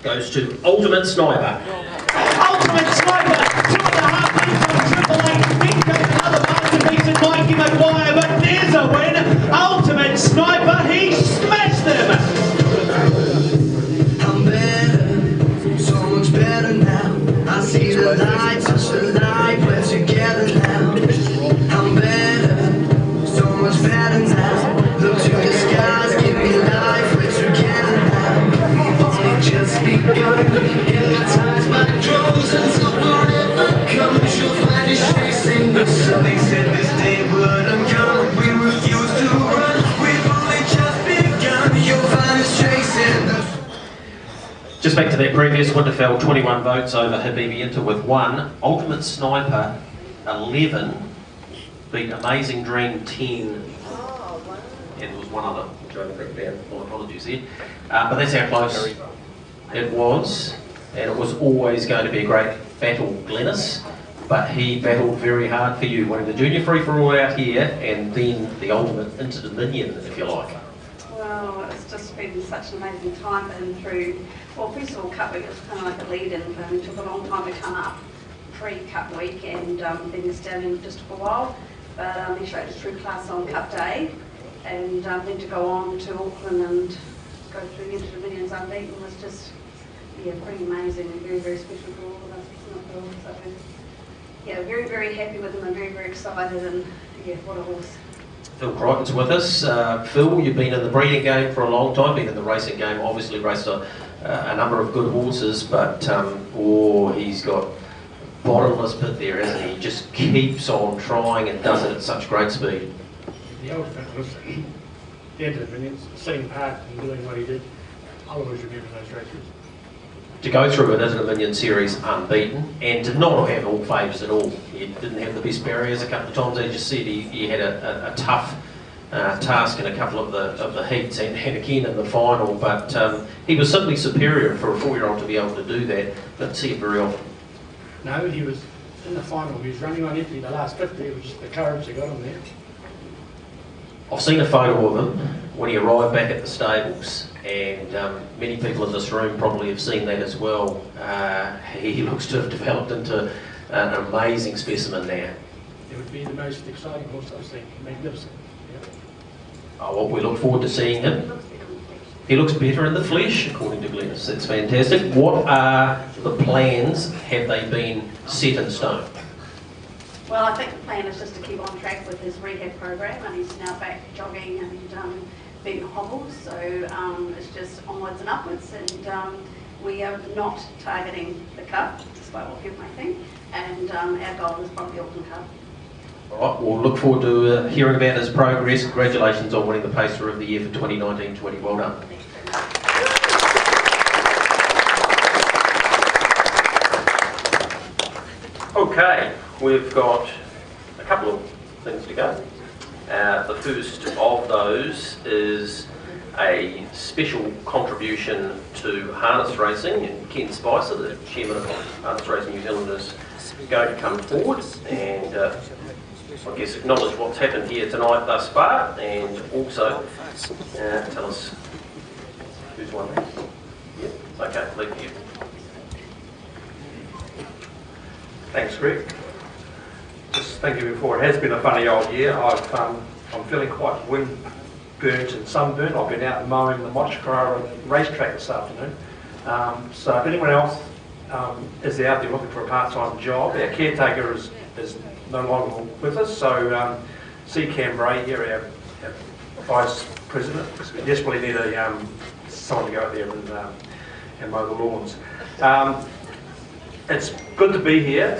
Speaker 6: goes to Ultimate Sniper.
Speaker 10: Ultimate Sniper, 2.5 minutes on Triple H. Then comes another masterpiece in Mikey Maguire, but there's a win. Ultimate Sniper, he smashed them.
Speaker 15: I'm better, so much better now. I see the light, touch the light, we're together now. I'm better, so much better now. Look to the skies, give me life, we're together now. Only just begun, hypnotized by drones until forever comes. You'll find us chasing the sun. They said this day wouldn't come, we refuse to run. We've only just begun, you'll find us chasing the sun.
Speaker 6: Just back to that previous Winterfell, 21 votes over Habibi Inter with 1. Ultimate Sniper, 11. Beat Amazing Dream, 10. And there was one other, which I haven't written down. My apologies there. But that's how close it was. And it was always going to be a great battle, Glennis. But he battled very hard for you, winning the Junior Free-for-All out here, and then the Ultimate Inter-Dominion, if you like.
Speaker 9: Well, it's just been such an amazing time, and through, well, first of all, Cup Week was kind of like a lead-in for him. It took a long time to come up pre-Cup Week, and then the stallion just took a while, but he showed his true class on Cup Day, and then to go on to Auckland and go through the Inter-Dominions unbeaten was just, yeah, pretty amazing and very, very special for all of us. So, yeah, very, very happy with him and very, very excited, and yeah, what a horse.
Speaker 6: Phil Crichton's with us. Phil, you've been in the breeding game for a long time, been in the racing game, obviously raced a number of good horses, but he's got bottomless pit there, hasn't he? He just keeps on trying and does it at such great speed.
Speaker 11: the ultimate was the end of the Minions, sitting part and doing what he did. I'll always remember those races.
Speaker 6: To go through an Interdominion series unbeaten and to not have all favours at all. He didn't have the best barriers a couple of times. As you said, he had a tough task in a couple of the heats and again in the final, but he was simply superior for a 4-year-old to be able to do that. Don't see it very often.
Speaker 11: No, he was in the final. He was running on empty the last 50. It was just the courage that got him there.
Speaker 6: I've seen a photo of him when he arrived back at the stables, and many people in this room probably have seen that as well. He looks to have developed into an amazing specimen now.
Speaker 11: It would be the most exciting horse I've seen. Magnificent. Yeah.
Speaker 6: Well, we look forward to seeing him. He looks better in the flesh, according to Glennis. That's fantastic. What are the plans? Have they been set in stone?
Speaker 16: Well, I think the plan is just to keep on track with his rehab program, and he's now back jogging and being hobbled, so it's just onwards and upwards, and we are not targeting the Cup, despite what people may think, and our goal is probably the Auckland Cup.
Speaker 6: All right, we'll look forward to hearing about his progress. Congratulations on winning the Pacer of the Year for 2019-20. Well done. Okay, we've got a couple of things to go. The first of those is a special contribution to harness racing, and Ken Spicer, the chairman of Harness Racing New Zealand, is going to come forward and I guess acknowledge what's happened here tonight thus far, and also tell us who's won that. Yeah, okay, leave you.
Speaker 17: Thanks, Greg. Just thinking before, it has been a funny old year. I'm feeling quite wind-burnt and sunburnt. I've been out mowing the Mochikarara racetrack this afternoon. So if anyone else is out there looking for a part-time job, our caretaker is no longer with us, so see Cam Bray here, our Vice President, because we desperately need someone to go out there and mow the lawns. It's good to be here.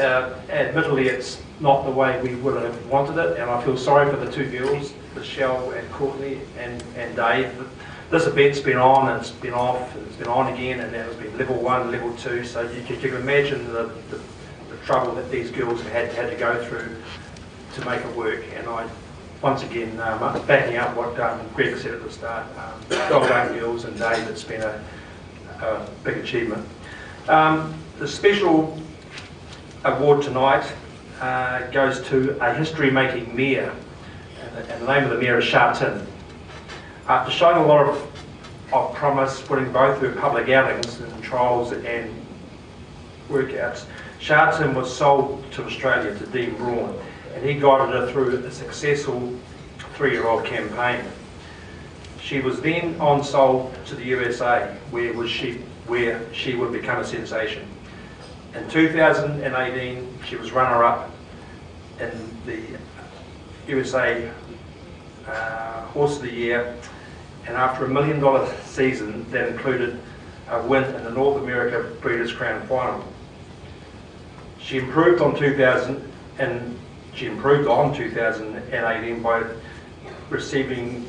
Speaker 17: Admittedly, it's not the way we would have wanted it, and I feel sorry for the two girls, Michelle and Courtney and Dave. This event's been on and it's been off, and it's been on again, and now it's been level 1, level 2, so you can imagine the trouble that these girls had to go through to make it work. And I, once again, backing up what Greg said at the start, well done girls, and Dave, it's been a big achievement. The special award tonight goes to a history-making mare, and the name of the mare is Sha Tin. After showing a lot of promise, winning both her public outings and trials and workouts, Sha Tin was sold to Australia to Dean Braun, and he guided her through a successful 3-year-old campaign. She was then on-sold to the USA, where she would become a sensation. In 2018, she was runner-up in the USA Horse of the Year, and after a $1 million season that included a win in the North America Breeders' Crown Final. She improved on 2018 by receiving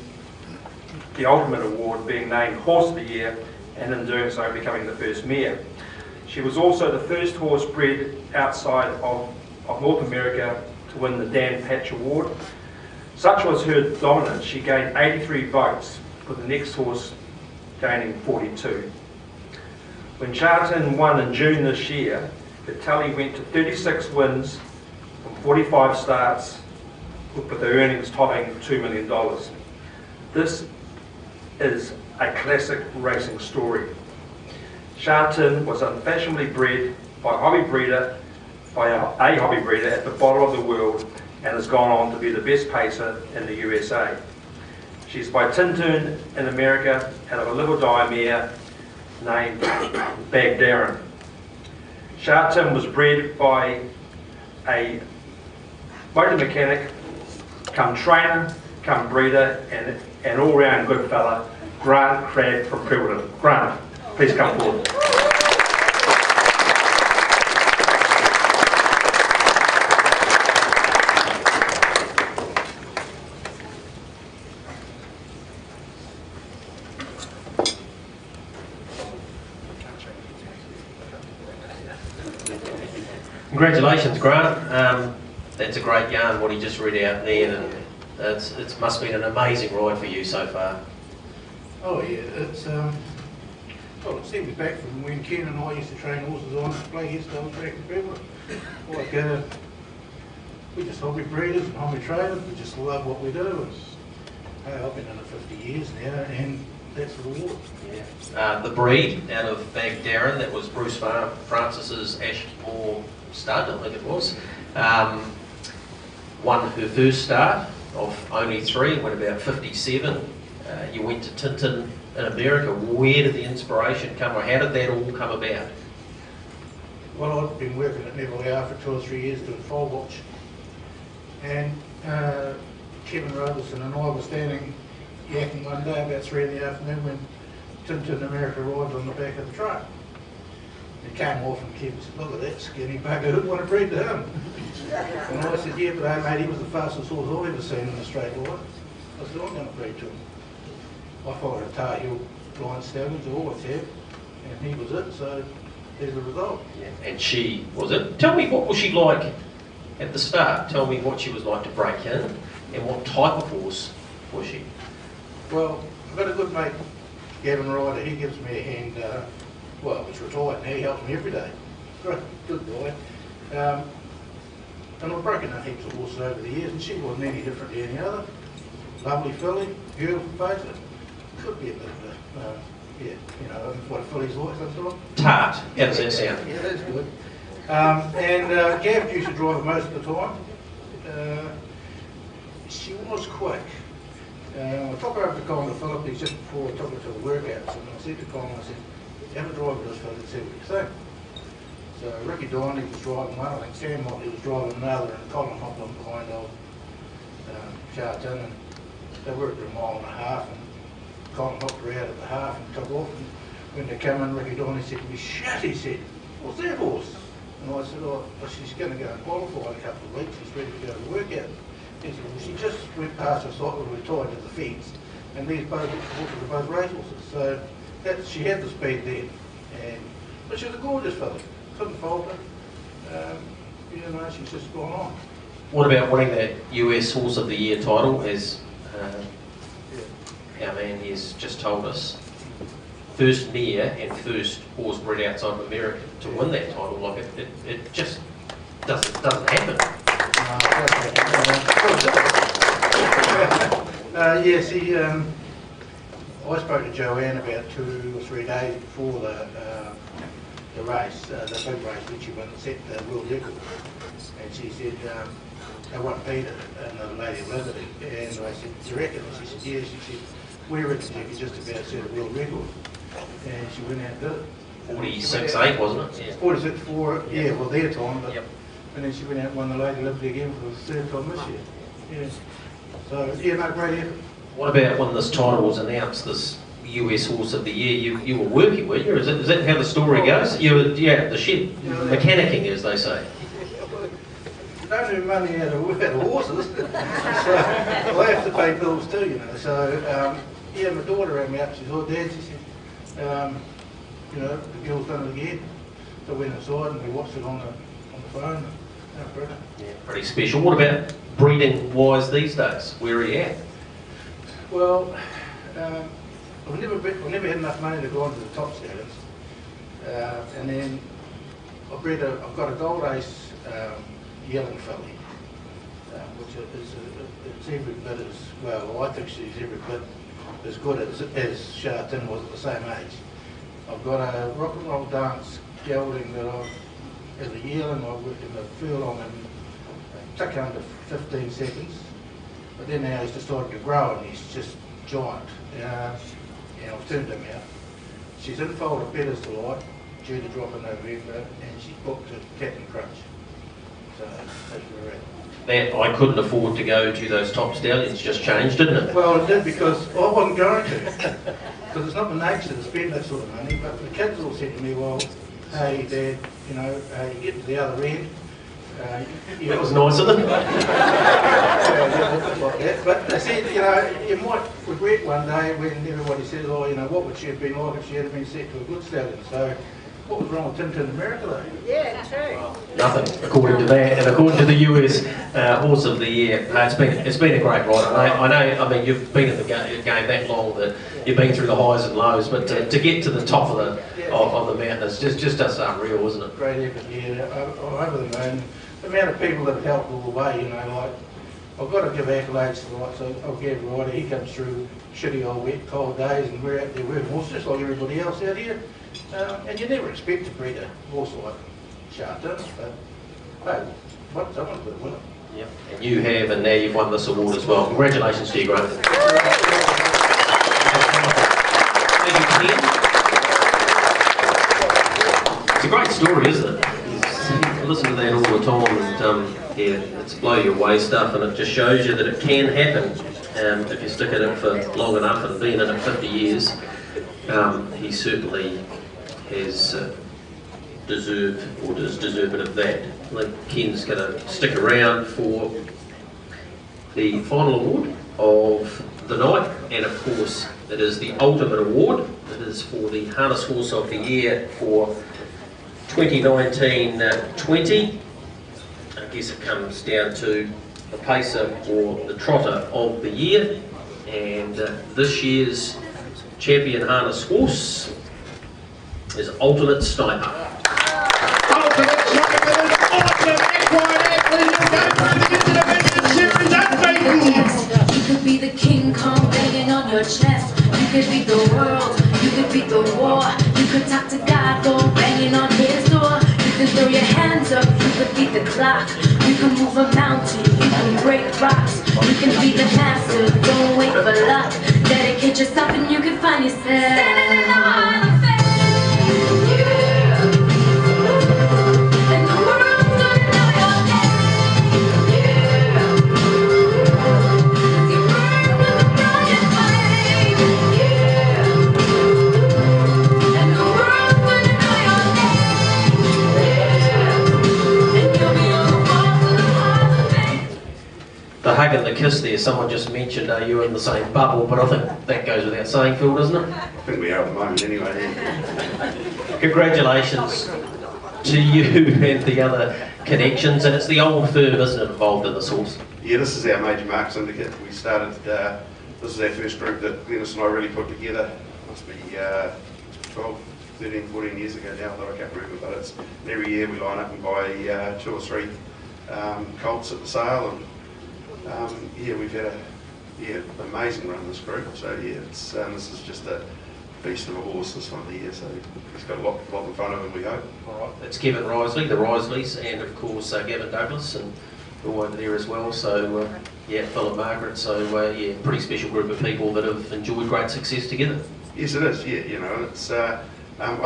Speaker 17: the ultimate award, being named Horse of the Year, and in doing so becoming the first mare. She was also the first horse bred outside of North America to win the Dan Patch Award. Such was her dominance, she gained 83 votes, with the next horse gaining 42. When Sha Tin won in June this year, the tally went to 36 wins from 45 starts, with her earnings topping $2 million. This is a classic racing story. Sha Tin was unfashionably bred by a hobby breeder at the bottom of the world, and has gone on to be the best pacer in the USA. She's by Tintoon in America, and of a little die mare named Bag Darren. Sha Tin was bred by a motor mechanic, come trainer, come breeder, and an all-round good fella, Grant Crabb from Pilbara. Grant, please come forward.
Speaker 6: Congratulations, Grant. That's a great yarn, what he just read out there, and it must have been an amazing ride for you so far.
Speaker 18: Oh yeah, it's well, it seems back from when Ken and I used to train horses on play against old track and people. Like we just hobby breeders and hobby trainers. We just love what we do. And, I've been in it 50 years now, and that's the reward.
Speaker 6: Yeah. The breed out of Bagdarren, that was Bruce Francis's Ashmore stud, I think it was. Won her first start of only 3, went about 57. You went to Tintin in America. Where did the inspiration come, or how did that all come about?
Speaker 18: Well, I've been working at Neville Howe for 2 or 3 years doing foal watch, and Kevin Robertson and I were standing yakking one day about 3 in the afternoon when Tintin America arrived on the back of the truck. It came off and Kevin said, "Look at that skinny bugger, who'd want to breed to him?" And I said, "Yeah, but hey, mate, he was the fastest horse I've ever seen in a straight line." I said, "I'm going to breed to him." I followed a Tar Heel blind stallions, I always have, and he was it, so there's the result.
Speaker 6: Yeah. And she was it. Tell me, what was she like at the start? Tell me what she was like to break in, and what type of horse was she?
Speaker 18: Well, I've got a good mate, Gavin Ryder. He gives me a hand. Well, he's retired now. He helps me every day. Great, good boy. And I've broken in heaps of horses over the years, and she wasn't any different to any other. Lovely filly, beautiful face. It could be a bit of yeah, you know, what a filly's like sometimes.
Speaker 6: Tart. How does that sound?
Speaker 18: Yeah, that's good. And Gav used to drive her most of the time. She was quick. I took her over to Colin Phillips just before I took her to the workouts, and I said to Colin, I said, "Have a drive with this fella and see what you think." So Ricky Donnelly was driving one, I think Sam Motley was driving another, and Colin hopped on behind old Charlton, and they worked for a mile and a half, and Colin hopped her out at the half and took off, and when they came in, Ricky Donnelly said to me, "Shit," he said, "what's that horse?" And I said, "Oh, she's going to go and qualify in a couple of weeks, she's ready to go to the workout." He said, "Well, she just went past her site when we were tied to the fence, and these both horses are both racehorses." So she had the speed then, but she was a gorgeous filly. Couldn't fault her. You know, she's just gone on.
Speaker 6: What about winning that US Horse of the Year title, as our man here's just told us? First mare and first horse bred outside of America to win that title. Like it just doesn't happen.
Speaker 18: Yeah, see, I spoke to Joanne about 2 or 3 days before the race, the big race, which she won, set the world record. And she said, they won Peter and the Lady of Liberty. And I said, "Do you reckon?" And she said, "Yeah." She said, "We reckon you could just about set a world record." And she went out and did it.
Speaker 6: 46.8, wasn't it? Yeah.
Speaker 18: 46.4, yeah, well, their time. But, and then she went out and won the Lady of Liberty again for the 3rd time this year. Yeah. So, yeah, no, great effort.
Speaker 6: What about when this title was announced, this US Horse of the Year? You were working, were you? Is that how the story goes? You were at the shed, mechanicking, as they say.
Speaker 18: You don't earn money out of horses, so I have to pay bills too, you know. So, yeah, my daughter rang me up. She said, "Oh, Dad," she said, "you know, the girl's done it again." So I went inside and we watched it on the phone.
Speaker 6: Yeah, pretty special. What about breeding-wise these days? Where are you at?
Speaker 18: Well, I've never had enough money to go on to the top stallions, and then I've got a Gold Ace Yelling filly, which it's every bit as well. I think she's every bit as good as Charlton was at the same age. I've got a Rock and Roll Dance gelding that as a yearling I worked in the furlong and took under 15 seconds. But then now he's decided to grow and he's just giant. And I've turned him out. She's in foal at Bettor's Delight, due to drop in November, and she's booked at Captain Crunch. So that's where we're at.
Speaker 6: That I couldn't afford to go to those top stallions just changed, didn't it?
Speaker 18: Well, it did, because I wasn't going to. Because it's not my nature to spend that sort of money, but the kids all said to me, "Well, hey Dad, you know, you get to the other end."
Speaker 6: That was nice of them.
Speaker 18: But they said, you know, you might regret one day when everybody says, "Oh, you know, what would she have been like if she had been set to a good stallion?" So What was wrong with Tintin America though?
Speaker 2: Yeah, true.
Speaker 8: Nothing, according to that, and according to the US Horse of the Year. It's been a great ride. I know. I mean, you've been in the game that long that you've been through the highs and lows, but to get to the top of the mountain is just unreal, isn't it?
Speaker 18: Great effort, yeah. Over the moon, the amount of people that have helped all the way, you know, like, I've got to give accolades to the likes of Gav Ryder. He comes through shitty old wet, cold days, and we're out there working horses just like everybody else out here. And you never expect to breed a horse like Sharpton, but hey, someone's got to win it.
Speaker 8: Yep. And you have, and now you've won this award as well. Congratulations to you, Grant. It's a great story, isn't it? You listen to that all the time, and yeah, it's blow your way stuff, and it just shows you that it can happen if you stick at it for long enough, and being in it 50 years, he certainly has deserved, or does deserve it of that. I think Ken's going to stick around for the final award of the night, and of course it is the ultimate award. It is for the Harness Horse of the Year for 2019-20. I guess it comes down to the pacer or the trotter of the year, and this year's champion harness horse is Ultimate Sniper.
Speaker 10: Ultimate Sniper is awesome. Equine athlete who goes through the Interdivision Series unbeaten.
Speaker 19: You could be the King Kong banging on your chest. You could beat the world. You could beat the war. You could talk to God, go banging on his door. You could throw your hands up. You could beat the clock. You can move a mountain. You can break rocks. You can beat the master. Don't wait for luck. Dedicate yourself and you can find yourself standing in the Hall of Fame.
Speaker 8: The hug and the kiss there, someone just mentioned, are you in the same bubble? But I think that goes without saying, Phil, doesn't it?
Speaker 1: I think we are at the moment anyway. Yeah.
Speaker 8: Congratulations to you and the other connections, and it's the old firm, isn't it, involved in this horse?
Speaker 1: Yeah, this is our major mark syndicate. We started, this is our first group that Glennis and I really put together. Must be 12, 13, 14 years ago now, though I can't remember, but it's every year we line up and buy 2 or 3 colts at the sale, and yeah, we've had an amazing run this group. So yeah, it's this is just a beast of a horse this one of the year. So he's got a lot in front of him, we hope.
Speaker 8: All right, it's Kevin Risley, the Risleys, and of course Gavin Douglas, and all over there as well. So yeah, Phil and Margaret. So yeah, pretty special group of people that have enjoyed great success together.
Speaker 1: Yes, it is. Yeah, you know, and it's. I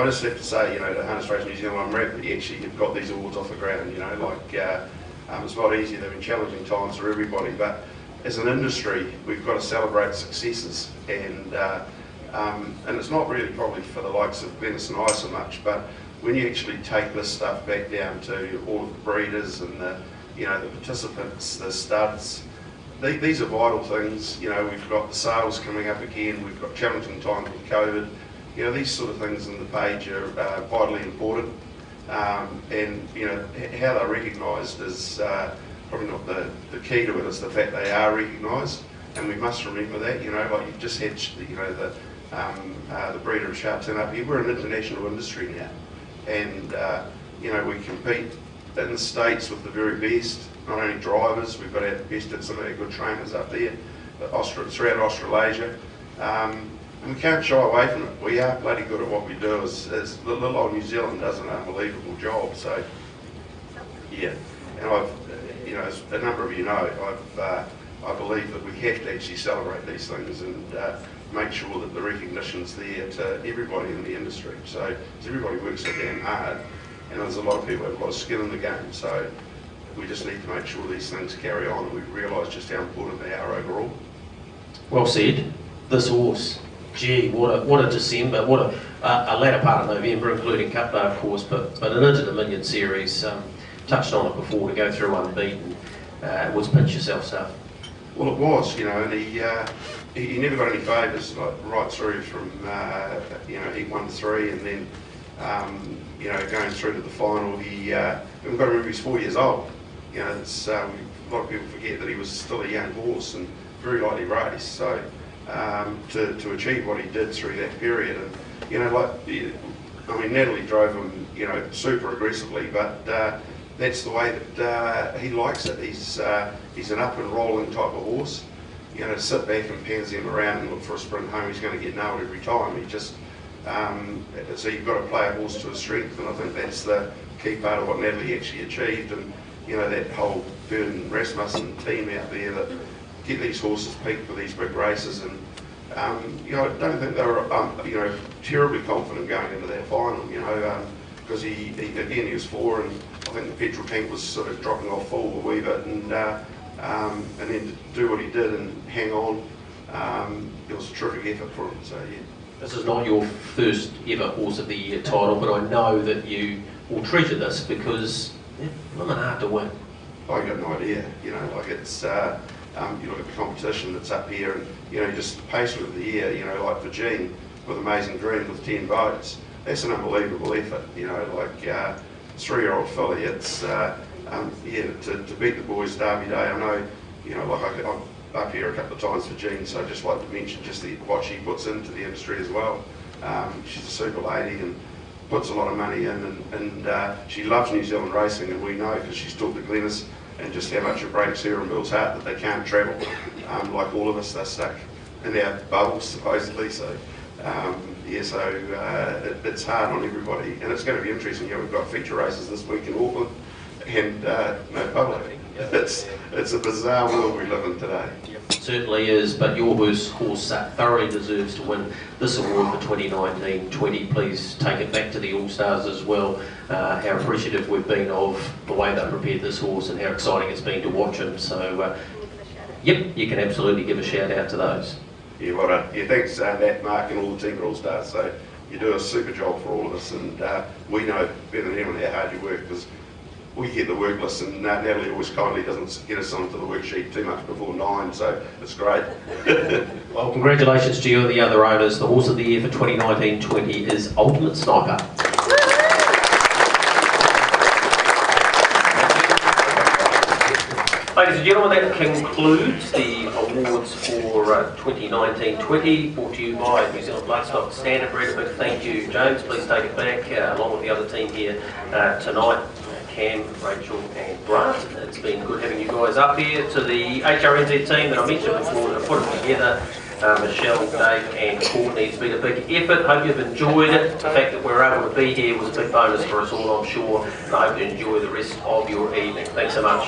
Speaker 1: just have to say, you know, to Harness Race New Zealand, I'm glad that you actually have got these awards off the ground. You know, like. It's a lot easier. They've been challenging times for everybody, but as an industry, we've got to celebrate successes, and it's not really probably for the likes of Glennis and I so much, but when you actually take this stuff back down to all of the breeders and the participants, the studs, these are vital things. You know, we've got the sales coming up again. We've got challenging times with COVID. You know, these sort of things in the page are vitally important. And you know, how they're recognised is probably not the key to it. It's the fact they are recognised, and we must remember that. You know, like you've just had, you know, the breeder of Sharpton up here. We're an international industry now, and you know, we compete in the States with the very best. Not only drivers, we've got our best at some of our good trainers up there, but throughout Australasia. And we can't shy away from it. We are bloody good at what we do. As little old New Zealand does an unbelievable job. So, yeah. And I've, you know, as a number of you know, I believe that we have to actually celebrate these things and make sure that the recognition's there to everybody in the industry. So, everybody works so damn hard, and there's a lot of people who have a lot of skill in the game. So, we just need to make sure these things carry on, and we realise just how important they are overall.
Speaker 8: Well said. This horse. Gee, what a December, what a latter part of November, including Cup Day, of course, but an Inter-Dominion series, touched on it before, to go through unbeaten, was pinch yourself stuff.
Speaker 1: Well, it was, you know, and he never got any favours, like right through from, you know, heat 1 to 3, and then
Speaker 20: you know, going through to the final, we've got to remember he's 4 years old. You know, it's, a lot of people forget that he was still a young horse and very lightly raced. So to achieve what he did through that period, and you know, like, I mean, Natalie drove him, you know, super aggressively, but that's the way that he likes it. He's an up and rolling type of horse. You know, to sit back and pansy him around and look for a sprint home, he's going to get nailed every time. He just so you've got to play a horse to his strength, and I think that's the key part of what Natalie actually achieved. And you know, that whole Bird and Rasmussen team out there that get these horses peaked for these big races, and you know, I don't think they were you know, terribly confident going into that final. You know, because he was 4, and I think the petrol tank was sort of dropping off full a wee bit, and then to do what he did and hang on, it was a terrific effort for him. So yeah.
Speaker 8: This is not your first ever Horse of the Year title, but I know that you will treasure this because it's not hard to win.
Speaker 20: I got no idea. You know, like it's you look at the competition that's up here, and you know, just the pacer of the year. You know, like for Gene with Amazing Dream with 10 votes, that's an unbelievable effort. You know, like 3-year-old filly. It's yeah, to beat the boys Derby Day. I know, you know, like I'm up here a couple of times for Jean, so I'd just like to mention just what she puts into the industry as well. She's a super lady and puts a lot of money in, and she loves New Zealand racing, and we know because she's talked to Glenys and just how much it breaks her and Bill's heart that they can't travel. Like all of us, they're stuck in our bubbles supposedly. So yeah, so it's hard on everybody, and it's going to be interesting. You know, we've got feature races this week in Auckland, and no public. It's a bizarre world we live in today.
Speaker 8: It certainly is, but your horse thoroughly deserves to win this award for 2019-20. Please take it back to the All-Stars as well, how appreciative we've been of the way they prepared this horse and how exciting it's been to watch him. So, yep, you can absolutely give a shout out to those.
Speaker 20: Yeah, well done. Yeah, thanks Matt, Mark and all the team at All-Stars. So you do a super job for all of us, and we know better than anyone how hard you work, because we get the work list, and Natalie always kindly doesn't get us onto the worksheet too much before 9, so it's great.
Speaker 8: Well, congratulations to you and the other owners. The Horse of the Year for 2019-20 is Ultimate Sniper. Ladies and gentlemen, that concludes the awards for 2019-20, brought to you by New Zealand Bloodstock Standardbred. A big thank you, James. Please take it back, along with the other team here tonight. Cam, Rachel and Grant. It's been good having you guys up here. To the HRNZ team that I mentioned before that put it together, Michelle, Dave and Courtney, it's been a big effort. Hope you've enjoyed it. The fact that we're able to be here was a big bonus for us all, I'm sure, and I hope you enjoy the rest of your evening. Thanks so much.